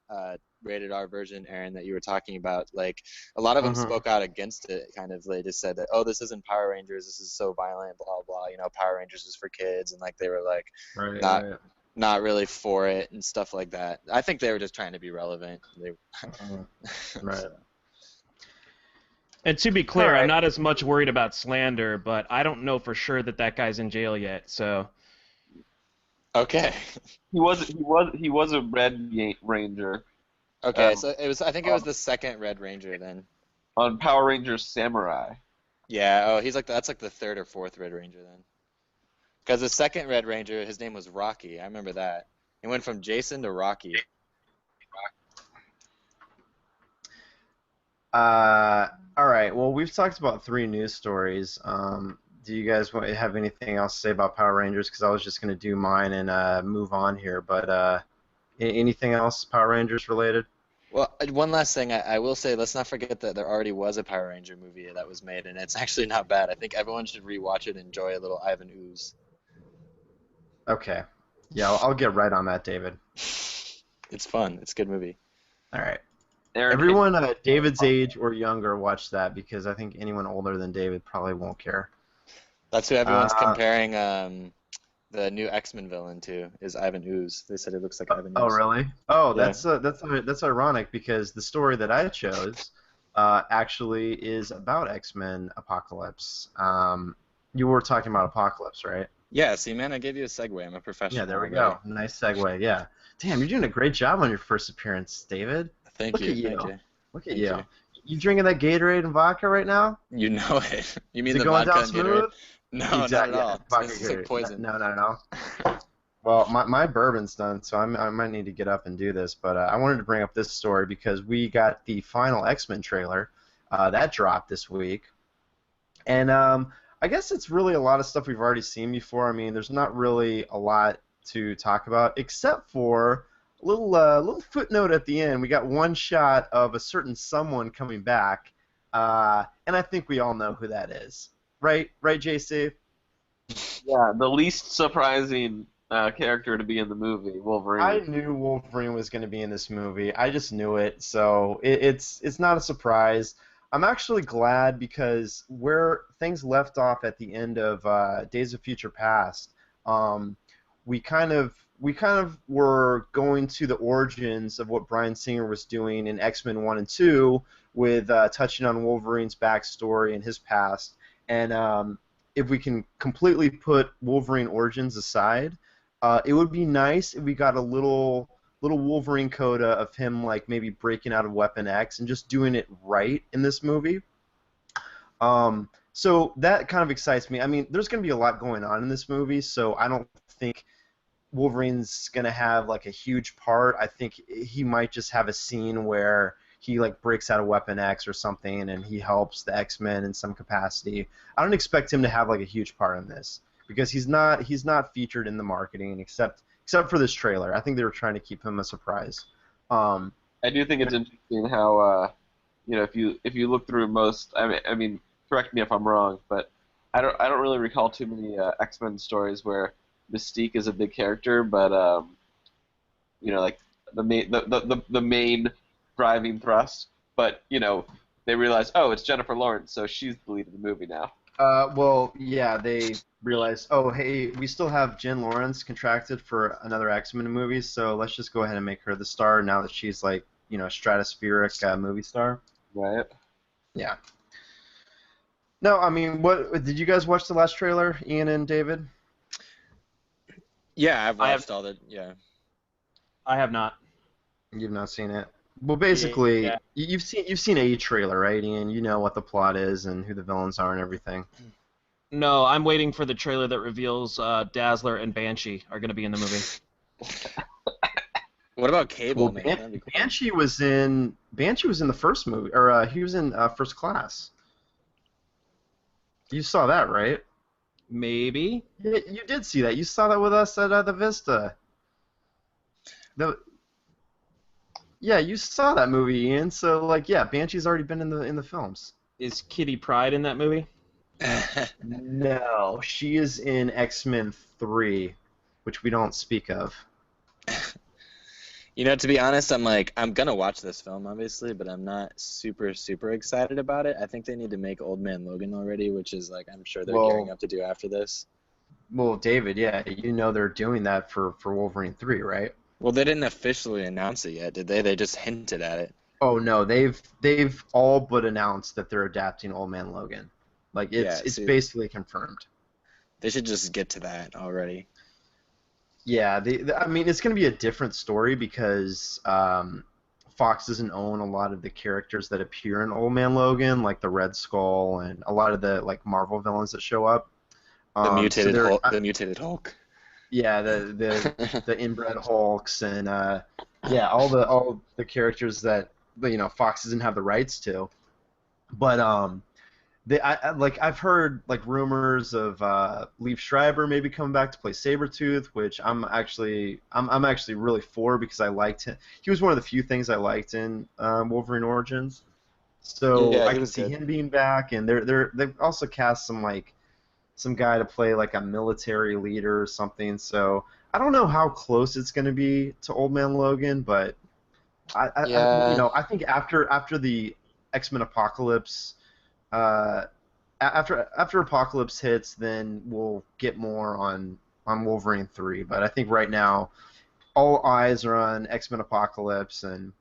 rated R version, Aaron, that you were talking about. Like a lot of them spoke out against it. Kind of, they just said that, oh, this isn't Power Rangers. This is so violent. Blah blah. Power Rangers is for kids, and like they were like not really for it and stuff like that. I think they were just trying to be relevant. Right. And to be clear, Right. I'm not as much worried about slander, but I don't know for sure that guy's in jail yet. So Okay. He was a Red Ranger. Okay, so I think it was the second Red Ranger then. On Power Rangers Samurai. Yeah. Oh, that's like the third or fourth Red Ranger then. Because the second Red Ranger, his name was Rocky. I remember that. It went from Jason to Rocky. All right. Well, we've talked about 3 news stories. Do you guys have anything else to say about Power Rangers? Because I was just going to do mine and move on here. But anything else Power Rangers related? Well, one last thing. I will say, let's not forget that there already was a Power Ranger movie that was made, and it's actually not bad. I think everyone should rewatch it and enjoy a little Ivan Ooze. Okay. Yeah, I'll get right on that, David. It's fun. It's a good movie. All right. Aaron, Everyone David's age or younger watch that because I think anyone older than David probably won't care. That's who everyone's Uh, comparing the new X-Men villain to, is Ivan Ooze. They said it looks like Ivan oh, Ooze. really? Oh, Yeah. that's ironic because the story that I chose actually is about X-Men Apocalypse. You were talking about Apocalypse, right? Yeah, see, man, I gave you a segue. I'm a Yeah, professional there we already. go. Nice segue. Yeah. Damn, you're doing a great job on your first appearance, David. Thank Look you, at thank you. you, Look at thank you. you. You drinking that Gatorade and vodka right now? You know it. You Is mean it the going vodka down and Gatorade? smooth? No, not at Yeah, all. vodka This is like Gatorade. poison. No, no, no. Well, my bourbon's done, so I might need to get up and do this. But I wanted to bring up this story because we got the final X-Men trailer that dropped this week, and I guess it's really a lot of stuff we've already seen before. I mean, there's not really a lot to talk about except for a little footnote at the end. We got one shot of a certain someone coming back, and I think we all know who that is, right? Right, JC? Yeah, the least surprising character to be in the movie, I Wolverine. knew Wolverine was going to be in this movie. I just knew it, so it's not a surprise. I'm actually glad because where things left off at the end of Days of Future Past, um, we kind of were going to the origins of what Bryan Singer was doing in X-Men 1 and 2 with touching on Wolverine's backstory and his past. And if we can completely put Wolverine origins aside, it would be nice if we got a little Wolverine coda of him like maybe breaking out of Weapon X and just doing it right in this movie. So that kind of excites me. I mean, there's going to be a lot going on in this movie, so I don't think Wolverine's going to have like a huge part. I think he might just have a scene where he like breaks out of Weapon X or something and he helps the X-Men in some capacity. I don't expect him to have like a huge part in this because he's not featured in the marketing except for this trailer. I think they were trying to keep him a surprise. Um, I do think it's interesting how if you look through most, I mean, correct me if I'm wrong, but I don't really recall too many X-Men stories where Mystique is a big character, but like the main driving thrust. But they realize, oh, it's Jennifer Lawrence, so she's the lead of the movie now. well, yeah, they realized, oh, hey, we still have Jen Lawrence contracted for another X-Men movie, so let's just go ahead and make her the star now that she's like, stratospheric movie star. Right. Yeah. No, I mean, what did you guys watch the last trailer, Ian and David? Yeah, I've I have watched all the. Yeah. I have not. You've not seen it. Well, basically, Yeah. you've seen a trailer, right, Ian? You know what the plot is and who the villains are and everything. No, I'm waiting for the trailer that reveals Dazzler and Banshee are going to be in the movie. What about Cable, Well, man? That'd be cool. Banshee was in the first movie, or he was in First Class. You saw that, right? Maybe. Yeah, you did see that. You saw that with us at the Vista. Yeah, you saw that movie, Ian. So, like, yeah, Banshee's already been in the films. Is Kitty Pryde in that movie? No, she is in X-Men 3, which we don't speak of. To be honest, I'm gonna watch this film, obviously, but I'm not super, super excited about it. I think they need to make Old Man Logan already, which is I'm sure they're gearing up to do after this. Well, David, yeah, they're doing that for Wolverine 3, right? Well, they didn't officially announce it yet, did they? They just hinted at it. Oh no, they've all but announced that they're adapting Old Man Logan. Like it's basically confirmed. They should just get to that already. Yeah, I mean, it's going to be a different story because Fox doesn't own a lot of the characters that appear in Old Man Logan, like the Red Skull and a lot of the Marvel villains that show up. The mutated Hulk. The mutated Hulk. Yeah, the inbred Hulks and all the characters that Fox doesn't have the rights to. But I've heard rumors of Liev Schreiber maybe coming back to play Sabretooth, which I'm actually really for because I liked him. He was one of the few things I liked in Wolverine Origins. So Yeah, I can see him being back, and they've also cast some guy to play like a military leader or something. So I don't know how close it's going to be to Old Man Logan, but I think after the X-Men Apocalypse after Apocalypse hits, then we'll get more on Wolverine 3. But I think right now all eyes are on X-Men Apocalypse, and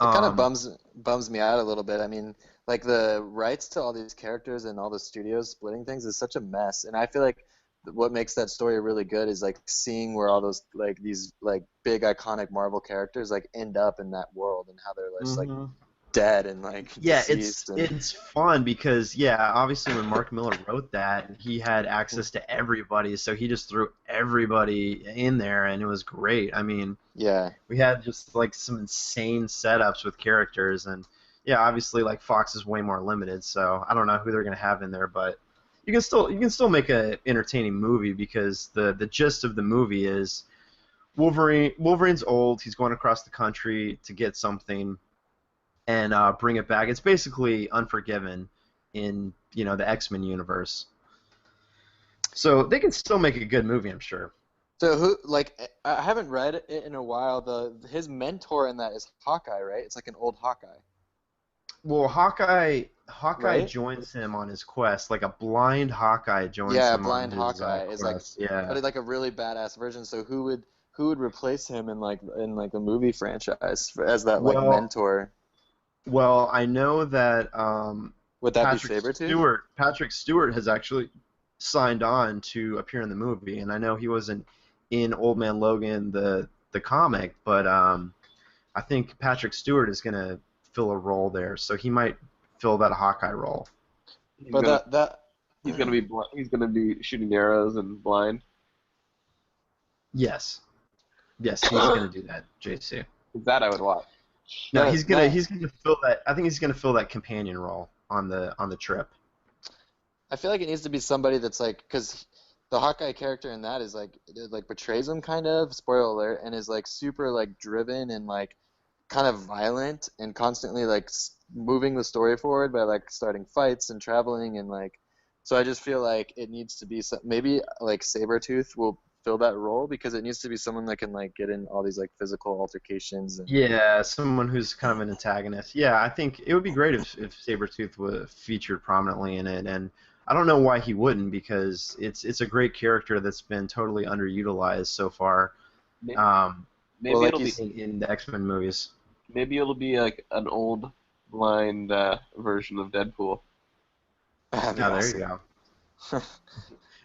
It kind of bums me out a little bit. I mean, like the rights to all these characters and all the studios splitting things is such a mess, and I feel like what makes that story really good is like seeing where all those like these like big iconic Marvel characters like end up in that world and how they're just like dead and like deceased. It's fun because obviously when Mark Miller wrote that, he had access to everybody, so he just threw everybody in there, and it was great. I mean, we had just like some insane setups with characters, and obviously like Fox is way more limited, so I don't know who they're gonna have in there, but you can still make an entertaining movie because the gist of the movie is Wolverine's old, he's going across the country to get something and bring it back. It's basically Unforgiven in the X-Men universe. So they can still make a good movie, I'm sure. So who I haven't read it in a while. His mentor in that is Hawkeye, right? It's like an old Hawkeye. Well, Hawkeye right? joins him on his quest, like a blind Hawkeye joins him on his blind Hawkeye is quest. but like a really badass version. So who would replace him in the movie franchise as that mentor? Well, I know that would that be Sabretooth? Patrick Stewart has actually signed on to appear in the movie, and I know he wasn't in Old Man Logan the comic, but I think Patrick Stewart is gonna fill a role there, so he might fill that Hawkeye role. He's gonna be shooting arrows and blind. Yes, he's gonna do that, JC. That I would watch. No, he's gonna fill that. I think he's gonna fill that companion role on the trip. I feel like it needs to be somebody that's like, because the Hawkeye character in that is like betrays him kind of, spoiler alert, and is like super like driven and like kind of violent and constantly like moving the story forward by like starting fights and traveling and like. So I just feel like it needs to be maybe like Sabretooth will fill that role because it needs to be someone that can like get in all these like physical altercations. And... someone who's kind of an antagonist. Yeah, I think it would be great if Sabretooth was featured prominently in it, and I don't know why he wouldn't because it's a great character that's been totally underutilized so far. Maybe it'll be in the X-Men movies. Maybe it'll be like an old blind version of Deadpool. There you go.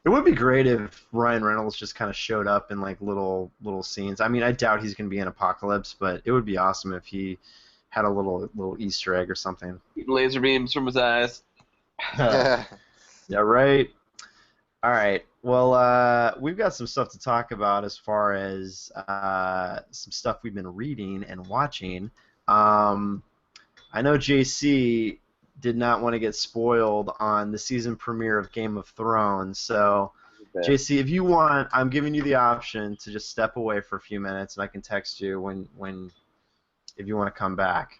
It would be great if Ryan Reynolds just kind of showed up in like little scenes. I mean, I doubt he's going to be in Apocalypse, but it would be awesome if he had a little Easter egg or something. Laser beams from his eyes. Yeah, right. All right. Well, we've got some stuff to talk about as far as some stuff we've been reading and watching. I know JC did not want to get spoiled on the season premiere of Game of Thrones, so JC, if you want, I'm giving you the option to just step away for a few minutes, and I can text you when if you want to come back.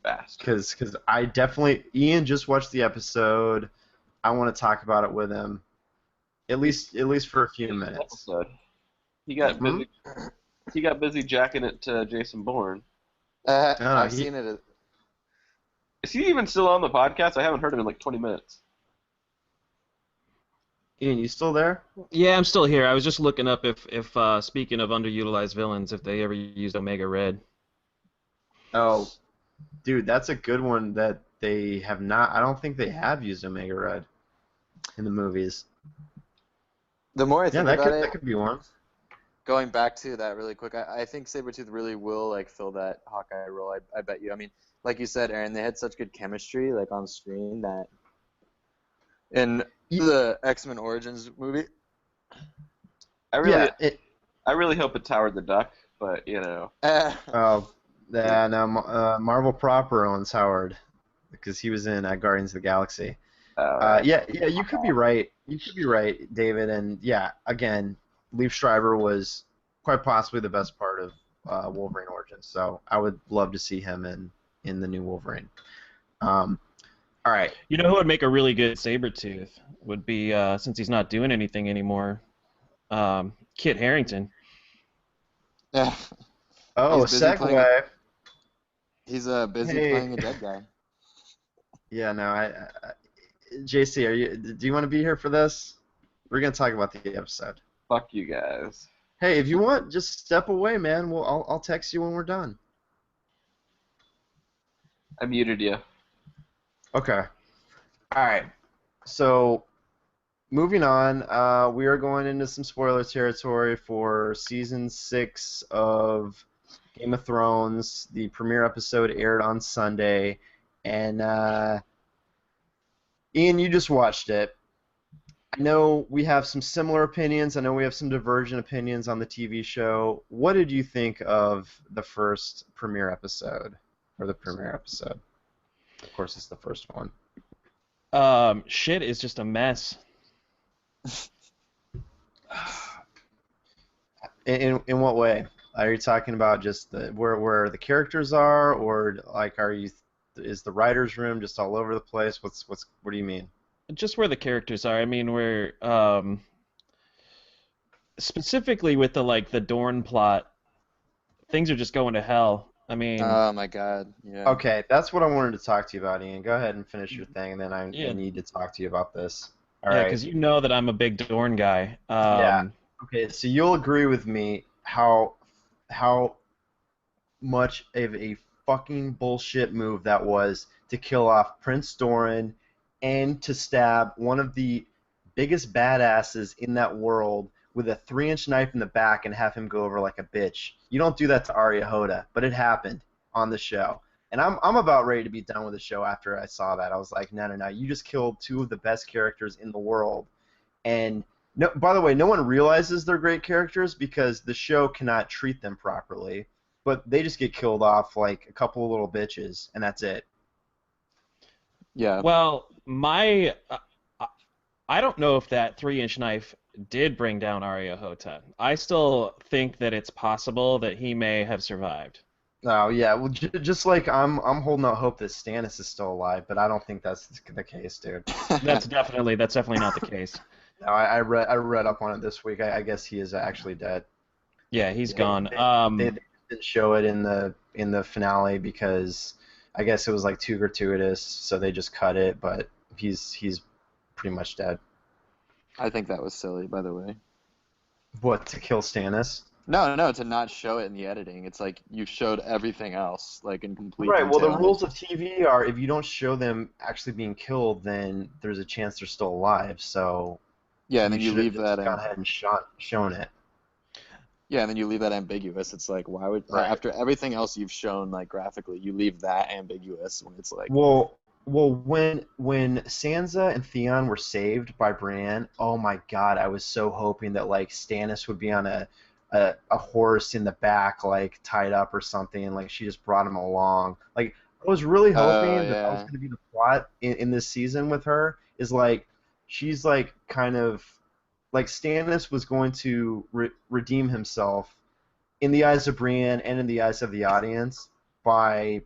Fast. Because I definitely, Ian just watched the episode. I want to talk about it with him, at least for a few minutes. Episode. He got busy. He got busy jacking it to Jason Bourne. I've seen it. Is he even still on the podcast? I haven't heard him in like 20 minutes. Ian, you still there? Yeah, I'm still here. I was just looking up if speaking of underutilized villains, if they ever used Omega Red. Oh, dude, that's a good one that they have not. I don't think they have used Omega Red in the movies. The more I think about it, that could be one. Going back to that really quick, I think Sabretooth really will like fill that Hawkeye role. I bet you. I mean, like you said, Aaron, they had such good chemistry like on screen that in the X-Men Origins movie. I really hope it's Howard the Duck, but you know. Marvel proper owns Howard because he was in Guardians of the Galaxy. You could be right. You could be right, David. And yeah, again, Liev Schreiber was quite possibly the best part of Wolverine Origins. So I would love to see him in the new Wolverine. All right. You know who would make a really good Sabretooth would be, since he's not doing anything anymore, Kit Harington. Yeah. Oh, segue. He's busy playing a dead guy. Yeah, no, JC, do you want to be here for this? We're gonna talk about the episode. Fuck you guys. Hey, if you want, just step away, man. I'll text you when we're done. I muted you. Okay. All right. So, moving on, we are going into some spoiler territory for season 6 of Game of Thrones. The premiere episode aired on Sunday, and Ian, you just watched it. I know we have some similar opinions. I know we have some divergent opinions on the TV show. What did you think of the first premiere episode, or the premiere episode? Of course, it's the first one. Shit is just a mess. In what way? Are you talking about just where the characters are, or like is the writers' room just all over the place? What do you mean? Just where the characters are. I mean, we're specifically with the Dorne plot, things are just going to hell. I mean, oh my god, yeah. Okay, that's what I wanted to talk to you about, Ian. Go ahead and finish your thing, and then I need to talk to you about this. All right. because you know that I'm a big Dorne guy. Yeah. Okay, so you'll agree with me how much of a fucking bullshit move that was to kill off Prince Doran and to stab one of the biggest badasses in that world with a 3-inch knife in the back and have him go over like a bitch. You don't do that to Arya Hoda, but it happened on the show. And I'm about ready to be done with the show after I saw that. I was like, no, you just killed 2 of the best characters in the world. And no, by the way, no one realizes they're great characters because the show cannot treat them properly. But they just get killed off like a couple of little bitches, and that's it. Yeah. Well, I don't know if that 3-inch knife did bring down Arya Hota. I still think that it's possible that he may have survived. Oh yeah, well, just like I'm holding out hope that Stannis is still alive, but I don't think that's the case, dude. That's definitely not the case. No, I read up on it this week. I guess he is actually dead. Yeah, he's gone. They didn't show it in the finale because I guess it was like too gratuitous, so they just cut it. But he's pretty much dead. I think that was silly, by the way. What, to kill Stannis? No, to not show it in the editing. It's like you showed everything else, like in complete Right, well, detail. the rules of TV are if you don't show them actually being killed, then there's a chance they're still alive, so... Yeah, and then you leave that... gone ahead and shown it. Yeah, and then you leave that ambiguous. It's like, why would... Right. After everything else you've shown, like, graphically, you leave that ambiguous when it's like... Well, when Sansa and Theon were saved by Bran, oh my god, I was so hoping that, like, Stannis would be on a horse in the back, like, tied up or something, and, like, she just brought him along. Like, I was really hoping that was going to be the plot in this season with her, is, like, she's, like, kind of... Like, Stannis was going to redeem himself in the eyes of Brienne and in the eyes of the audience by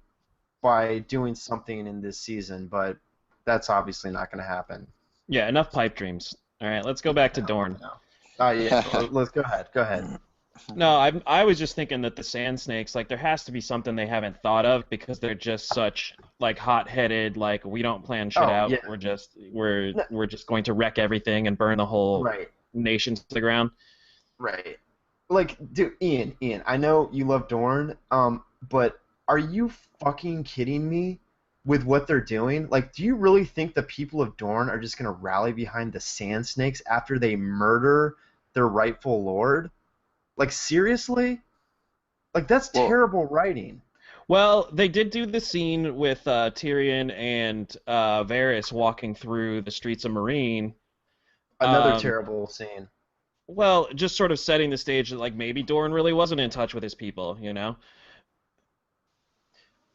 doing something in this season, but that's obviously not going to happen. Yeah, enough pipe dreams. All right, let's go back to Dorne. Yeah, let's go ahead. No, I was just thinking that the Sand Snakes, like, there has to be something they haven't thought of because they're just such, like, hot-headed, like, we don't plan shit out. Yeah. We're just going to wreck everything and burn the whole nation to the ground. Right. Like, dude, Ian, I know you love Dorne, but are you fucking kidding me with what they're doing? Like, do you really think the people of Dorne are just going to rally behind the Sand Snakes after they murder their rightful lord? Like, seriously? Like, that's terrible writing. Well, they did do the scene with Tyrion and Varys walking through the streets of Meereen. Another terrible scene. Well, just sort of setting the stage that, like, maybe Dorne really wasn't in touch with his people, you know?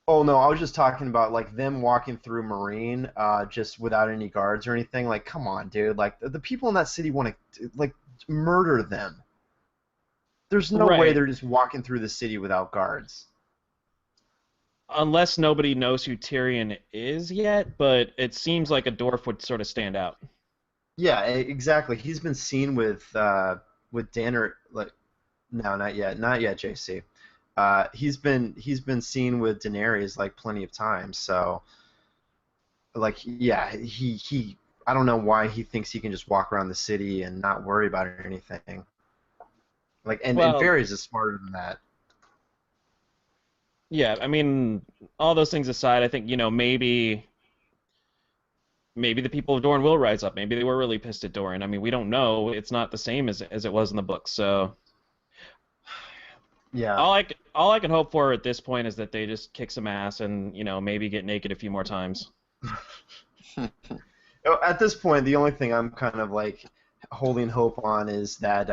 Oh, no, I was just talking about, like, them walking through Meereen just without any guards or anything. Like, come on, dude. Like, the people in that city want to, like, murder them. There's no way they're just walking through the city without guards. Unless nobody knows who Tyrion is yet, but it seems like a dwarf would sort of stand out. Yeah, exactly. He's been seen with Danner. Like, no, not yet, JC. He's been seen with Daenerys like plenty of times. So like, yeah, he I don't know why he thinks he can just walk around the city and not worry about anything. Like, and Well, fairies is smarter than that. yeah, I mean, all those things aside, I think, maybe the people of Dorne will rise up. Maybe they were really pissed at Dorne. I mean, we don't know. It's not the same as it was in the book. So Yeah. all I can hope for at this point is that they just kick some ass and maybe get naked a few more times. At this point, the only thing I'm kind of like holding hope on is that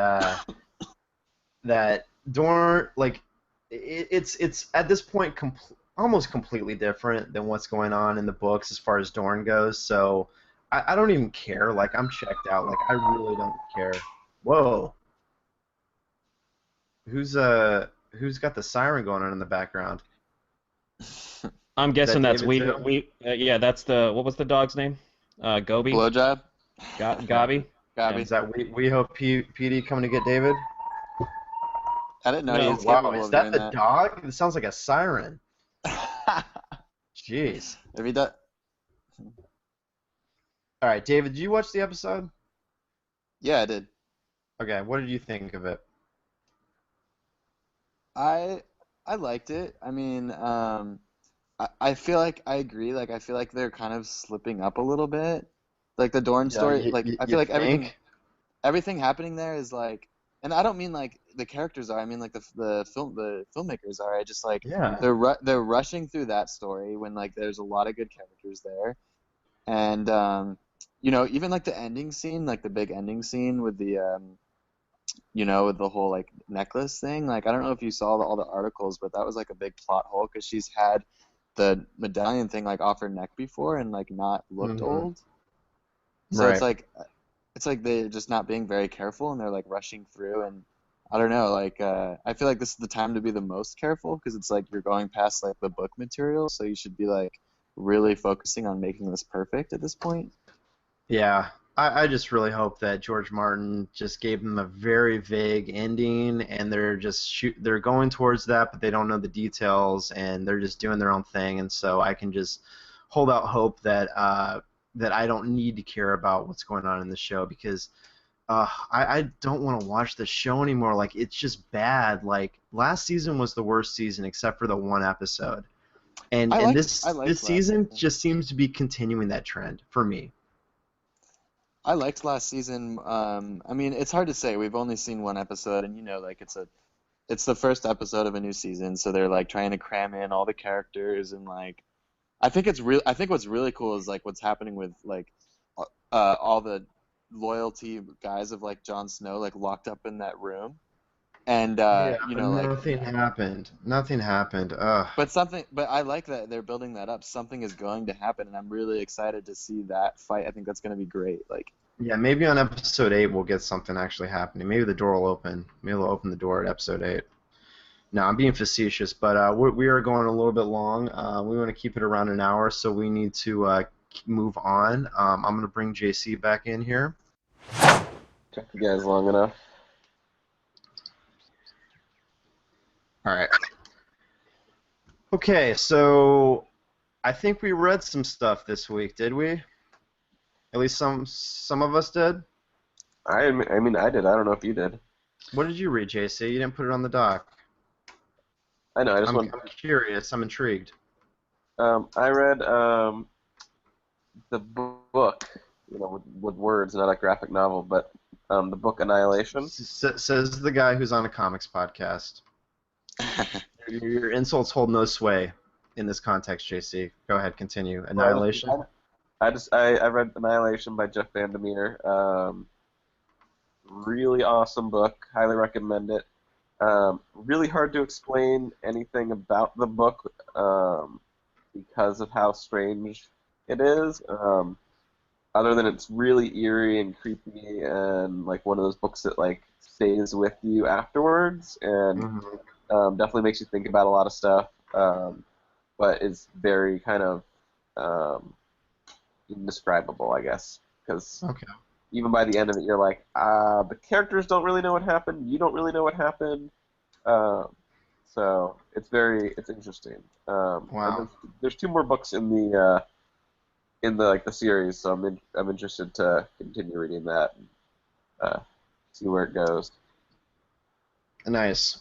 that Dorne, like, it's at this point almost completely different than what's going on in the books as far as Dorne goes. So I don't even care. Like, I'm checked out. Like, I really don't care. Whoa. Who's got the siren going on in the background? I'm Is that guessing that's David too? yeah, that's what was the dog's name? Gobi? Blowjob? Gabi? Gabby. Is that we hope PD coming to get David? I didn't know he No. was Wow, capable is of that doing the that. dog? It sounds like a siren. Jeez. If he does, All right, David, did you watch the episode? yeah, I did. Okay, what did you think of it? I liked it. I mean, I feel like I agree. Like I feel like they're kind of slipping up a little bit. Like the Dorn Yeah, story. Like I you feel like think? everything happening there is like, and I don't mean like the characters are. I mean like the filmmakers are. I just like Yeah. they're rushing through that story when like there's a lot of good characters there, and even like the ending scene, like the big ending scene with the with the whole like necklace thing. Like I don't know if you saw all the articles, but that was like a big plot hole because she's had the medallion thing like off her neck before and like not looked Hmm. old. So Right. it's like they're just not being very careful and they're like rushing through and I don't know, like I feel like this is the time to be the most careful because it's like you're going past like the book material, so you should be like really focusing on making this perfect at this point. Yeah. I just really hope that George Martin just gave them a very vague ending, and they're going towards that, but they don't know the details, and they're just doing their own thing, and so I can just hold out hope that that I don't need to care about what's going on in the show because I don't want to watch the show anymore. Like, it's just bad. Like, last season was the worst season except for the one episode, and I this liked last season season. just seems to be continuing that trend for me. I liked last season. I mean, it's hard to say. We've only seen one episode, and like it's the first episode of a new season, so they're like trying to cram in all the characters and like I think it's real. I think what's really cool is like what's happening with like all the loyalty guys of like Jon Snow like locked up in that room, and Yeah, but like nothing happened. Nothing happened. Ugh. but I like that they're building that up. Something is going to happen, and I'm really excited to see that fight. I think that's going to be great. Like. Yeah, maybe on episode 8 we'll get something actually happening. Maybe the door will open. Maybe they'll open the door at episode 8. No, I'm being facetious, but we are going a little bit long. We want to keep it around an hour, so we need to move on. I'm going to bring JC back in here. Took you guys long enough. All right. Okay, so I think we read some stuff this week, did we? At least some of us did. I mean, I did. I don't know if you did. What did you read, JC? You didn't put it on the doc. I know. I just I'm want. curious. I'm intrigued. I read the book, with words, not a graphic novel, but the book Annihilation. Says the guy who's on a comics podcast. Your insults hold no sway in this context, JC. Go ahead, continue. Annihilation. I read Annihilation by Jeff Vandermeer. Really awesome book. Highly recommend it. Really hard to explain anything about the book because of how strange it is. Other than it's really eerie and creepy and like one of those books that like stays with you afterwards and definitely makes you think about a lot of stuff. But it's very kind of indescribable, I guess, because even by the end of it, you're like, the characters don't really know what happened. You don't really know what happened. So it's interesting. Wow. There's 2 more books in the in the series, so I'm interested to continue reading that and see where it goes. Nice.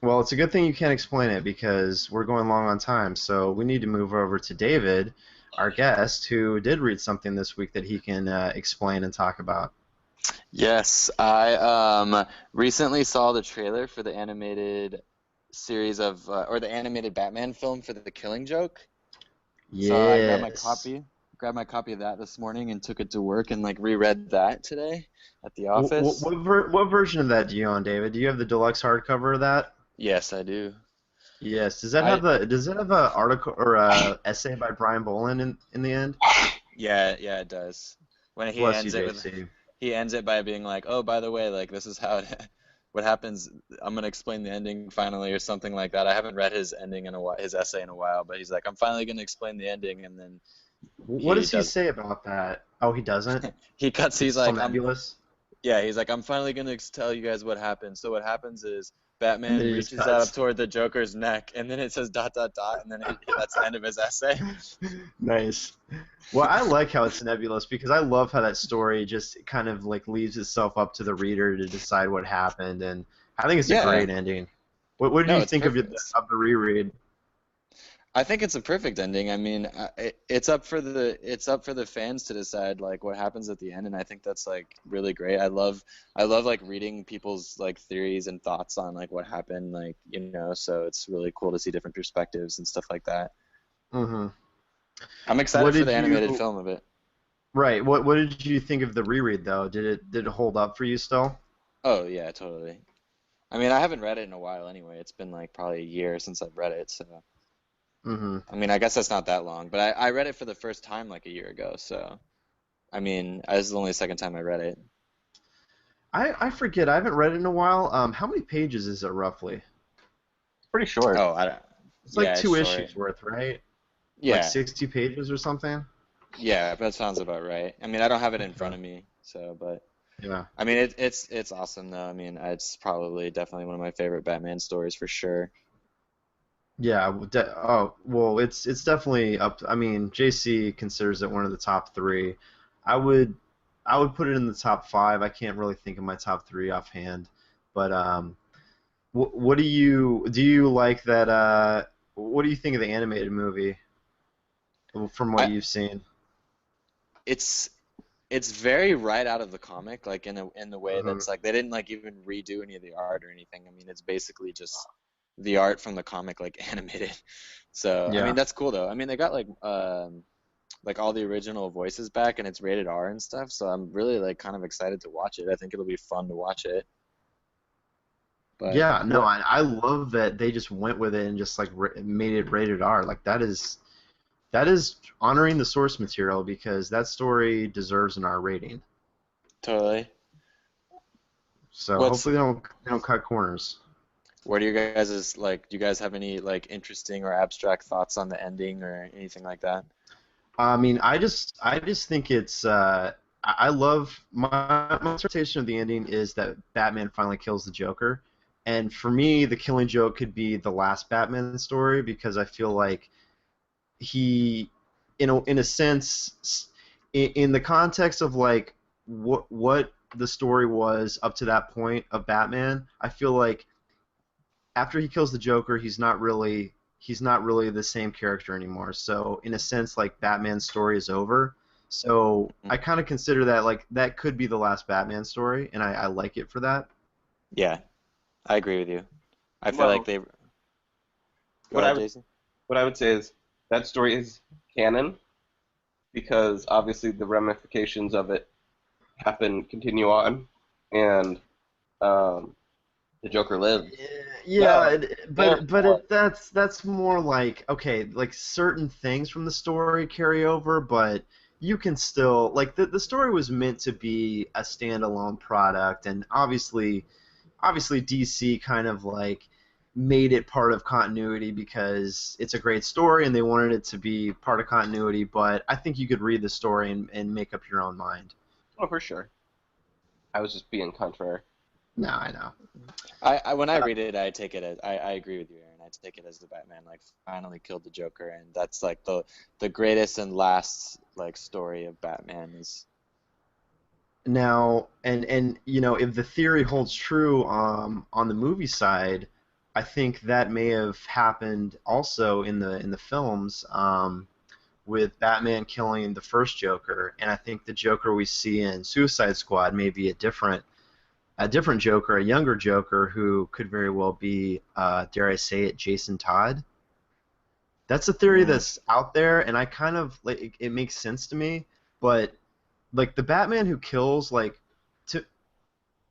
Well, it's a good thing you can't explain it because we're going long on time, so we need to move over to David, our guest, who did read something this week that he can explain and talk about. Yes, I recently saw the trailer for the animated series of, or the animated Batman film for The Killing Joke. Yes. So I grabbed my copy of that this morning and took it to work and reread that today at the office. What version of that do you own, David? Do you have the deluxe hardcover of that? Yes, I do. Yes. Does that have a article or a essay by Brian Bolin in the end? Yeah, it does. When he Bless ends you, it JC. he ends it by being like, "Oh, by the way, this is how what happens. I'm gonna explain the ending finally," or something like that. I haven't read his ending his essay in a while, but he's like, "I'm finally gonna explain the ending," and then What does he say about that? Oh, he doesn't? he cuts. He's It's so like, nebulous. Yeah, he's like, I'm finally gonna tell you guys what happens. So what happens is And then Batman he just reaches cuts. out toward the Joker's neck, and then it says ... and then that's the end of his essay. Nice. Well, I like how it's nebulous because I love how that story just kind of leaves itself up to the reader to decide what happened, and I think it's a great ending. What do you think of the reread? I think it's a perfect ending. I mean, it's up for the fans to decide what happens at the end, and I think that's really great. I love reading people's theories and thoughts on what happened, so it's really cool to see different perspectives and stuff like that. Mm-hmm. I'm excited for the animated film of it. Right. What did you think of the reread though? Did it hold up for you still? Oh yeah, totally. I mean, I haven't read it in a while anyway. It's been probably a year since I've read it, so. Mm-hmm. I mean, I guess that's not that long, but I read it for the first time a year ago, so. I mean, this is only the second time I read it. I forget. I haven't read it in a while. How many pages is it roughly? It's pretty short. Oh, it's two issues worth, right? Yeah. 60 pages or something? Yeah, that sounds about right. I mean, I don't have it in front of me, so, but. Yeah. I mean, it's awesome though. I mean, it's definitely one of my favorite Batman stories for sure. Yeah. Well, it's definitely up. I mean, JC considers it one of the top 3. I would put it in the top 5. I can't really think of my top 3 offhand, but what do you like that? What do you think of the animated movie? From what you've seen, it's very right out of the comic, in the way that's they didn't even redo any of the art or anything. I mean, it's basically just the art from the comic animated. So yeah. I mean, that's cool though. I mean, they got all the original voices back, and it's rated R and stuff. So I'm really kind of excited to watch it. I think it'll be fun to watch it. But, yeah, no, I love that they just went with it and just made it rated R. That is honoring the source material because that story deserves an R rating. Totally. So hopefully they don't cut corners. What do you guys do you guys have any interesting or abstract thoughts on the ending or anything like that? I mean, I just think it's I love my interpretation of the ending is that Batman finally kills the Joker, and for me, the Killing Joke could be the last Batman story because I feel like he, in a sense, in the context of what the story was up to that point of Batman, I feel like after he kills the Joker, he's not really the same character anymore. So in a sense, Batman's story is over. So I kind of consider that that could be the last Batman story, and I like it for that. Yeah, I agree with you. I feel like they. Jason? What I would say is that story is canon because obviously the ramifications of it continue on, and the Joker lives. Yeah, but that's more okay, certain things from the story carry over, but you can still the story was meant to be a standalone product, and obviously DC kind of made it part of continuity because it's a great story and they wanted it to be part of continuity, but I think you could read the story and make up your own mind. Oh, for sure. I was just being contrary. No, I know. When I read it, I take it as I agree with you, Aaron. I take it as the Batman like finally killed the Joker, and that's like the greatest and last like story of Batman is. Now, and you know, if the theory holds true on the movie side, I think that may have happened also in the films with Batman killing the first Joker, and I think the Joker we see in Suicide Squad may be a different Joker, a younger Joker who could very well be, dare I say it, Jason Todd. That's a theory that's out there, and I kind of like it makes sense to me, but like the Batman who kills, like,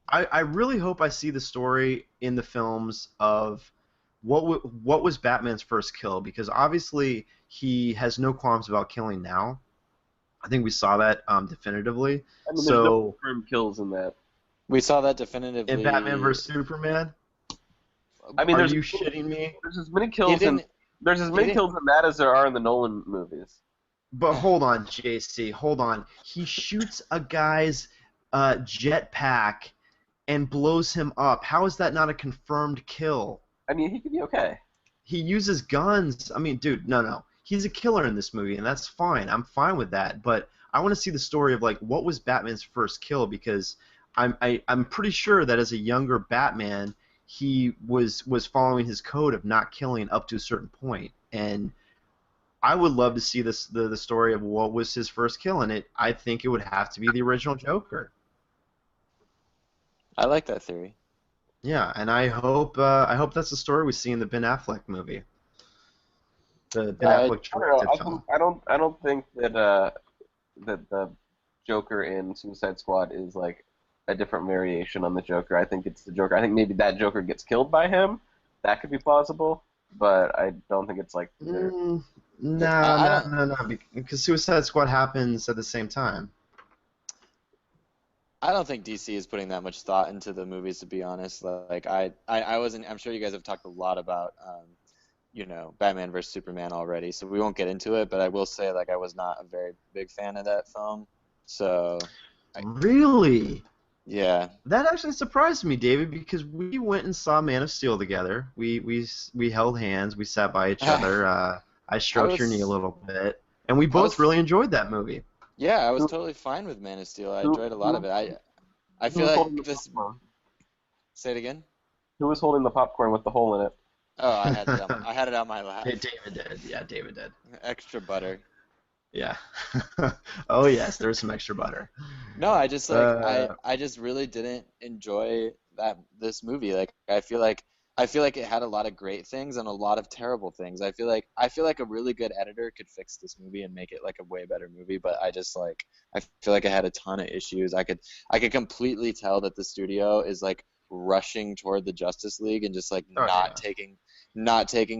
I really hope I see the story in the films of what was Batman's first kill, because obviously he has no qualms about killing now. I think we saw that definitively. I mean, there's So no confirmed kills in that. We saw that definitively in Batman vs Superman. I mean, Are you shitting me? There's as many kills in that as there are in the Nolan movies. But hold on, JC, hold on. He shoots a guy's jetpack and blows him up. How is that not a confirmed kill? I mean, he could be okay. He uses guns. I mean, dude, no. He's a killer in this movie, and that's fine. I'm fine with that. But I want to see the story of, like, what was Batman's first kill, because I'm pretty sure that as a younger Batman, he was following his code of not killing up to a certain point. And I would love to see the story of what was his first kill, and I think it would have to be the original Joker. I like that theory. Yeah, and I hope that's the story we see in the Ben Affleck movie. The Ben Affleck directed film. I don't think that the Joker in Suicide Squad is like a different variation on the Joker. I think it's the Joker. I think maybe that Joker gets killed by him. That could be plausible, but I don't think it's like. No, because Suicide Squad happens at the same time. I don't think DC is putting that much thought into the movies, to be honest. Like I wasn't. I'm sure you guys have talked a lot about, Batman vs Superman already, so we won't get into it. But I will say, like, I was not a very big fan of that film. So. Really? Yeah. That actually surprised me, David, because we went and saw Man of Steel together. We held hands. We sat by each other. I stroked your knee a little bit, and we both really enjoyed that movie. Yeah, I was totally fine with Man of Steel. I enjoyed a lot of it. I feel like this. Say it again. Who was holding the popcorn with the hole in it? Oh, I had it on my lap. Yeah, David did. Yeah, David did. Extra butter. Yeah. Oh yes, there was some extra butter. No, I just I just really didn't enjoy this movie. Like I feel like it had a lot of great things and a lot of terrible things. I feel like a really good editor could fix this movie and make it like a way better movie, but I feel like it had a ton of issues. I could completely tell that the studio is like rushing toward the Justice League and just like not taking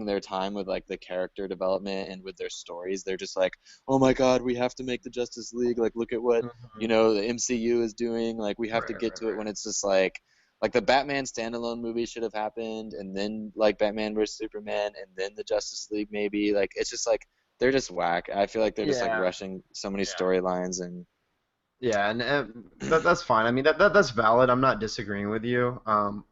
their time with like the character development and with their stories. They're just like, oh my god, we have to make the Justice League. Like look at what the MCU is doing. Like we have to get to it when it's just like the Batman standalone movie should have happened, and then like Batman vs Superman, and then the Justice League maybe. Like it's just like they're just whack. I feel like they're just like rushing so many storylines and. Yeah, and that's fine. I mean that's valid. I'm not disagreeing with you. I'm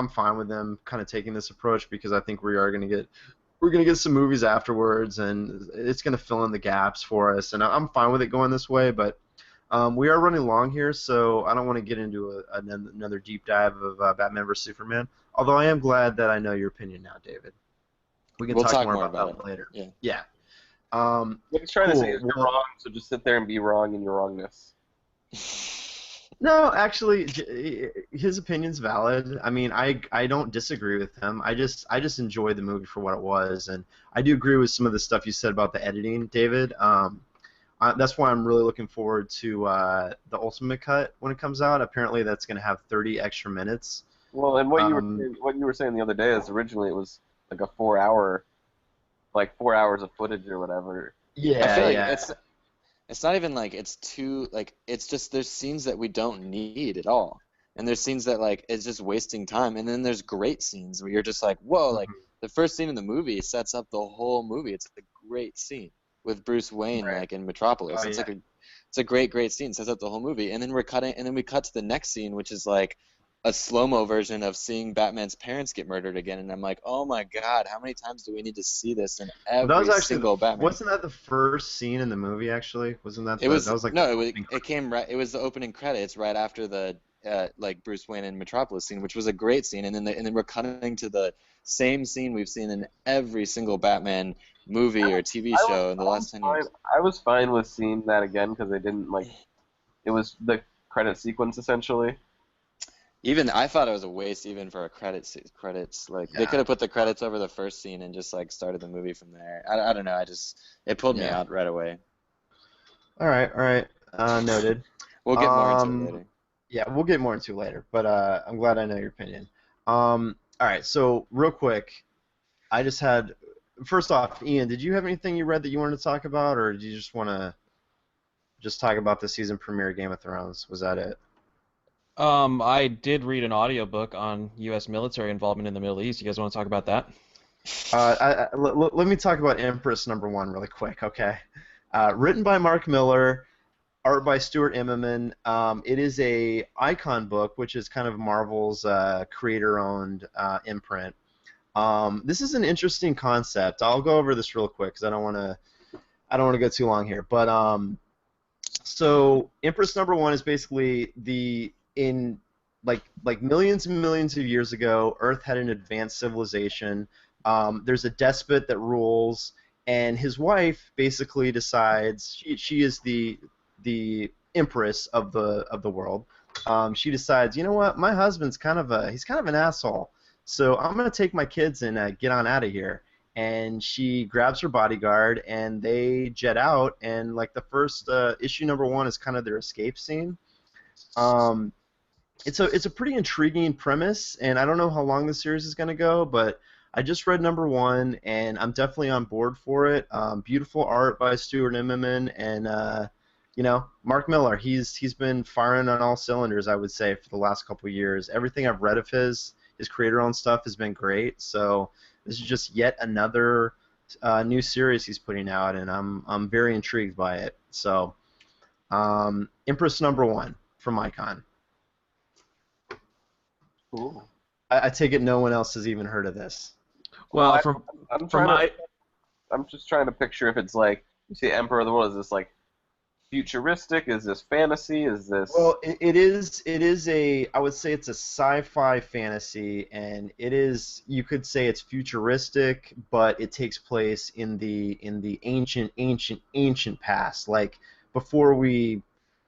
fine with them kind of taking this approach, because I think we're gonna get some movies afterwards, and it's gonna fill in the gaps for us, and I'm fine with it going this way. But we are running long here, so I don't want to get into another deep dive of Batman vs Superman. Although I am glad that I know your opinion now, David. We'll talk more about that later. Yeah. What he's trying to say is you're wrong, so just sit there and be wrong in your wrongness. No, actually, his opinion's valid. I mean, I don't disagree with him. I just enjoyed the movie for what it was, and I do agree with some of the stuff you said about the editing, David. That's why I'm really looking forward to the Ultimate Cut when it comes out. Apparently, that's going to have 30 extra minutes. Well, and what you were saying the other day is originally it was like a 4 hour. Like 4 hours of footage or whatever. Yeah, I feel like it's not even like it's too like it's just there's scenes that we don't need at all, and there's scenes that like it's just wasting time, and then there's great scenes where you're just like whoa, like the first scene in the movie sets up the whole movie. It's a great scene with Bruce Wayne like in Metropolis. It's like it's a great scene, sets up the whole movie, and then we cut to the next scene, which is like a slow-mo version of seeing Batman's parents get murdered again, and I'm like, oh my god, how many times do we need to see this in Well, that was every actually single Batman? wasn't that the first scene in the movie? Actually, wasn't that It was that was like no, the opening it came right. It was the opening credits right after the like Bruce Wayne and Metropolis scene, which was a great scene, and then we're cutting to the same scene we've seen in every single Batman movie or TV show in the last 10 years. I was fine with seeing that again because they didn't like. It was the credit sequence essentially. Even I thought it was a waste even for a credits. Like they could have put the credits over the first scene and just like started the movie from there. I don't know. It pulled me out right away. All right. Noted. We'll get more into it later. Yeah, we'll get more into it later. But I'm glad I know your opinion. All right. So real quick, I just had. First off, Ian, did you have anything you read that you wanted to talk about, or did you just want to just talk about the season premiere of Game of Thrones? Was that it? I did read an audiobook on U.S. military involvement in the Middle East. You guys want to talk about that? Let me talk about Empress #1 really quick, okay? Written by Mark Miller, art by Stuart Immonen. It is a icon book, which is kind of Marvel's creator-owned imprint. This is an interesting concept. I'll go over this real quick because I don't want to go too long here. But so Empress #1 is basically in millions and millions of years ago, Earth had an advanced civilization. There's a despot that rules, and his wife basically decides she is the empress of the world. She decides, you know what, my husband's kind of an asshole, so I'm gonna take my kids and get on out of here. And she grabs her bodyguard, and they jet out. And like the first issue #1 is kind of their escape scene. It's a pretty intriguing premise, and I don't know how long the series is going to go, but I just read #1, and I'm definitely on board for it. Beautiful art by Stuart Immonen, and Mark Miller. He's been firing on all cylinders, I would say, for the last couple of years. Everything I've read of his creator-owned stuff has been great. So this is just yet another new series he's putting out, and I'm very intrigued by it. So Empress #1 from Icon. Cool. I take it no one else has even heard of this. Well, I'm just trying to picture if it's like you see Emperor of the World. Is this like futuristic? Is this fantasy? Is this? Well, it is a. I would say it's a sci-fi fantasy, and it is. You could say it's futuristic, but it takes place in the ancient past, like before we.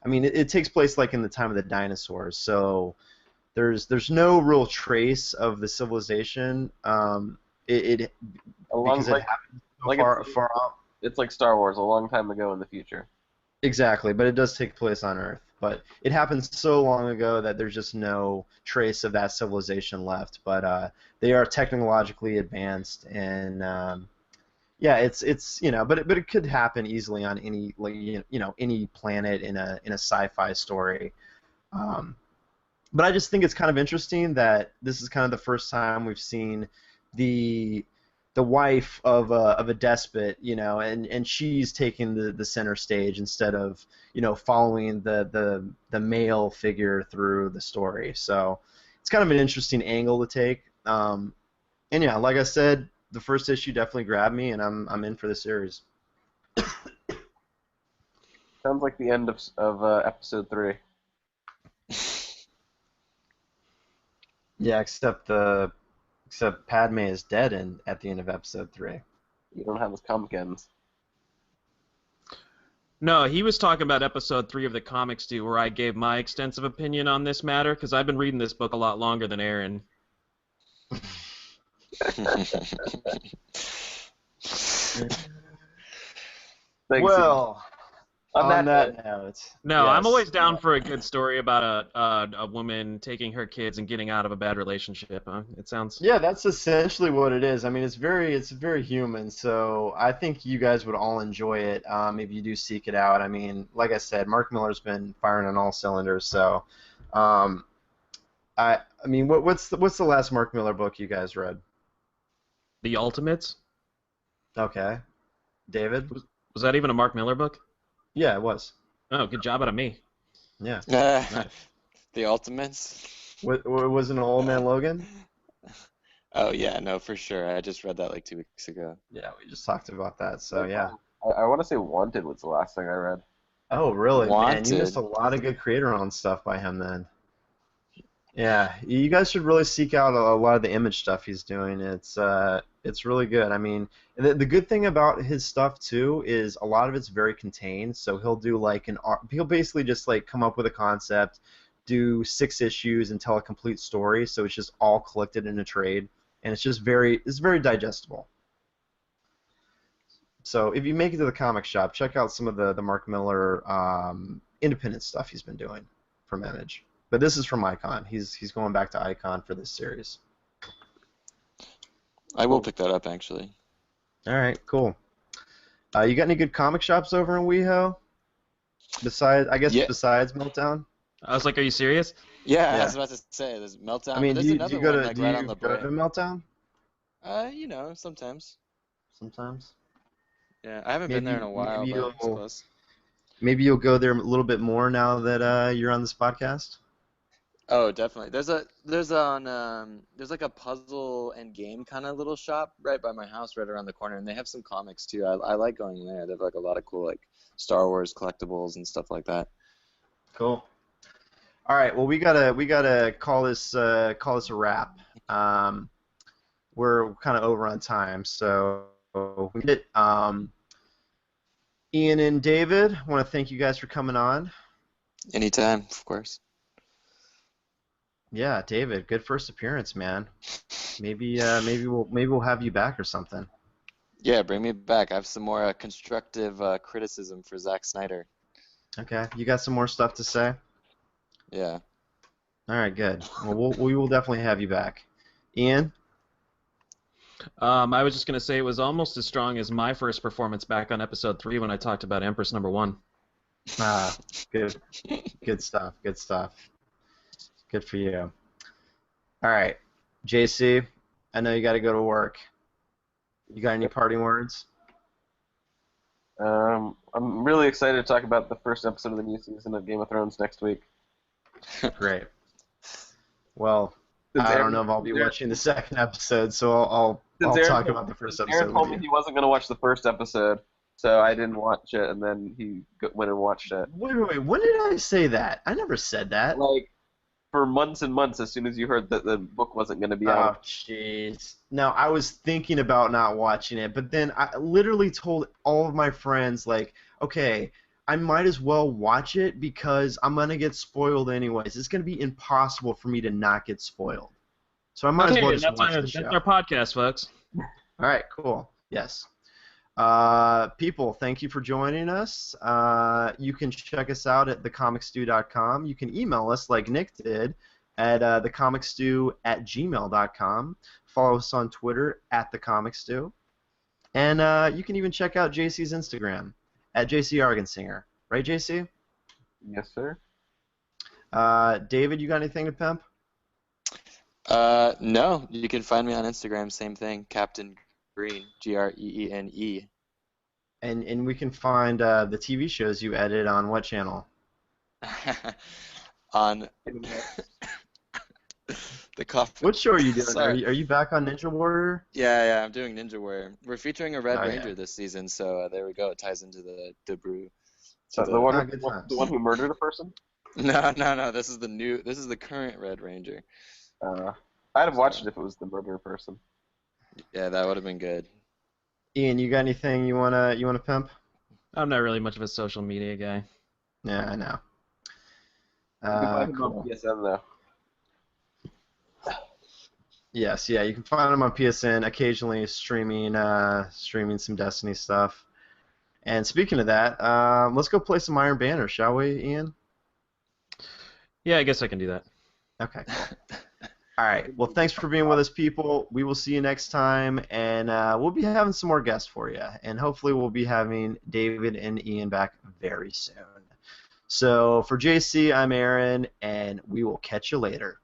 I mean, it takes place like in the time of the dinosaurs. So there's no real trace of the civilization. Because it happened so far out. It's like Star Wars, a long time ago in the future. Exactly, but it does take place on Earth. But it happened so long ago that there's just no trace of that civilization left. But they are technologically advanced, and it's but it could happen easily on any any planet in a sci-fi story. But I just think it's kind of interesting that this is kind of the first time we've seen the wife of a despot, and she's taking the center stage instead of following the male figure through the story. So it's kind of an interesting angle to take. And yeah, like I said, the first issue definitely grabbed me, and I'm in for the series. Sounds like the end of episode 3. Yeah, except Padme is dead at the end of episode 3. You don't have his comic ends. No, he was talking about episode 3 of the comics too, where I gave my extensive opinion on this matter, because I've been reading this book a lot longer than Aaron. Well, on that note. No, yes. I'm always down for a good story about a woman taking her kids and getting out of a bad relationship. It sounds. Yeah, that's essentially what it is. I mean, it's very human. So I think you guys would all enjoy it if you do seek it out. I mean, like I said, Mark Miller's been firing on all cylinders. So, I mean, what's the last Mark Miller book you guys read? The Ultimates. Okay, David. Was that even a Mark Miller book? Yeah, it was. Oh, good job out of me. Yeah. The Ultimates? What was it, an Old Man Logan? Oh yeah, no, for sure. I just read that like 2 weeks ago. Yeah, we just talked about that. So yeah. I want to say Wanted was the last thing I read. Oh really, man? You missed Wanted. a lot of good creator-owned stuff by him then. Yeah, you guys should really seek out a lot of the image stuff he's doing. It's really good. I mean, the good thing about his stuff too is a lot of it's very contained. So he'll do like he'll basically just like come up with a concept, do 6 issues and tell a complete story. So it's just all collected in a trade, and it's very digestible. So if you make it to the comic shop, check out some of the Mark Miller independent stuff he's been doing from Image. But this is from Icon. He's going back to Icon for this series. I will pick that up actually. All right, cool. You got any good comic shops over in WeHo? Besides Meltdown? I was like, are you serious? Yeah, Yeah. I was about to say there's Meltdown. I mean, but do there's you another go one to like right on the go to break. Meltdown? You know, sometimes. Sometimes. Yeah, I haven't been there in a while, maybe but it's you'll close. maybe you'll go there a little bit more now that you're on this podcast. Oh, definitely. There's like a puzzle and game kind of little shop right by my house, right around the corner, and they have some comics too. I like going there. They have like a lot of cool like Star Wars collectibles and stuff like that. Cool. All right. Well, we gotta call this a wrap. We're kind of over on time, so we get Ian and David. I want to thank you guys for coming on. Anytime, of course. Yeah, David, good first appearance, man. Maybe we'll have you back or something. Yeah, bring me back. I have some more constructive criticism for Zack Snyder. Okay, you got some more stuff to say? Yeah. All right, good. Well, we will definitely have you back. Ian? I was just gonna say it was almost as strong as my first performance back on episode 3 when I talked about Empress #1. Ah, good stuff. Good stuff. Good for you. All right, JC, I know you got to go to work. You got any parting words? I'm really excited to talk about the first episode of the new season of Game of Thrones next week. Great. Well, I don't know if I'll be watching the second episode, so I'll talk about the first episode Aaron told with me you. he wasn't going to watch the first episode, so I didn't watch it, and then he went and watched it. Wait. When did I say that? I never said that. Like, for months and months, as soon as you heard that the book wasn't going to be Oh, out. jeez. No, I was thinking about not watching it, but then I literally told all of my friends, like, okay, I might as well watch it because I'm going to get spoiled anyways. It's going to be impossible for me to not get spoiled. So I might as well just watch the show. That's our podcast, folks. All right, cool. Yes. People, thank you for joining us. You can check us out at thecomicstew.com. You can email us like Nick did at thecomicstew@gmail.com. Follow us on Twitter at thecomicstew. And you can even check out JC's Instagram at JC Argensinger. Right, JC? Yes, sir. David, you got anything to pimp? No, you can find me on Instagram, same thing, Captain Green, Greene. And we can find the TV shows you edit on what channel? On the coffee. What show are you doing? Sorry. Are you back on Ninja Warrior? Yeah, I'm doing Ninja Warrior. We're featuring a Red Oh, yeah. Ranger this season, so there we go. It ties into the brew. So To the one, good the times. one who murdered a person? No. This is the current Red Ranger. I'd have watched it if it was the murderer person. Yeah, that would have been good. Ian, you got anything you wanna pimp? I'm not really much of a social media guy. Yeah, I know. You can find him Cool. on PSN though. Yes, yeah, you can find him on PSN, occasionally streaming some Destiny stuff. And speaking of that, let's go play some Iron Banner, shall we, Ian? Yeah, I guess I can do that. Okay, cool. All right, well, thanks for being with us, people. We will see you next time, and we'll be having some more guests for you. And hopefully we'll be having David and Ian back very soon. So for JC, I'm Aaron, and we will catch you later.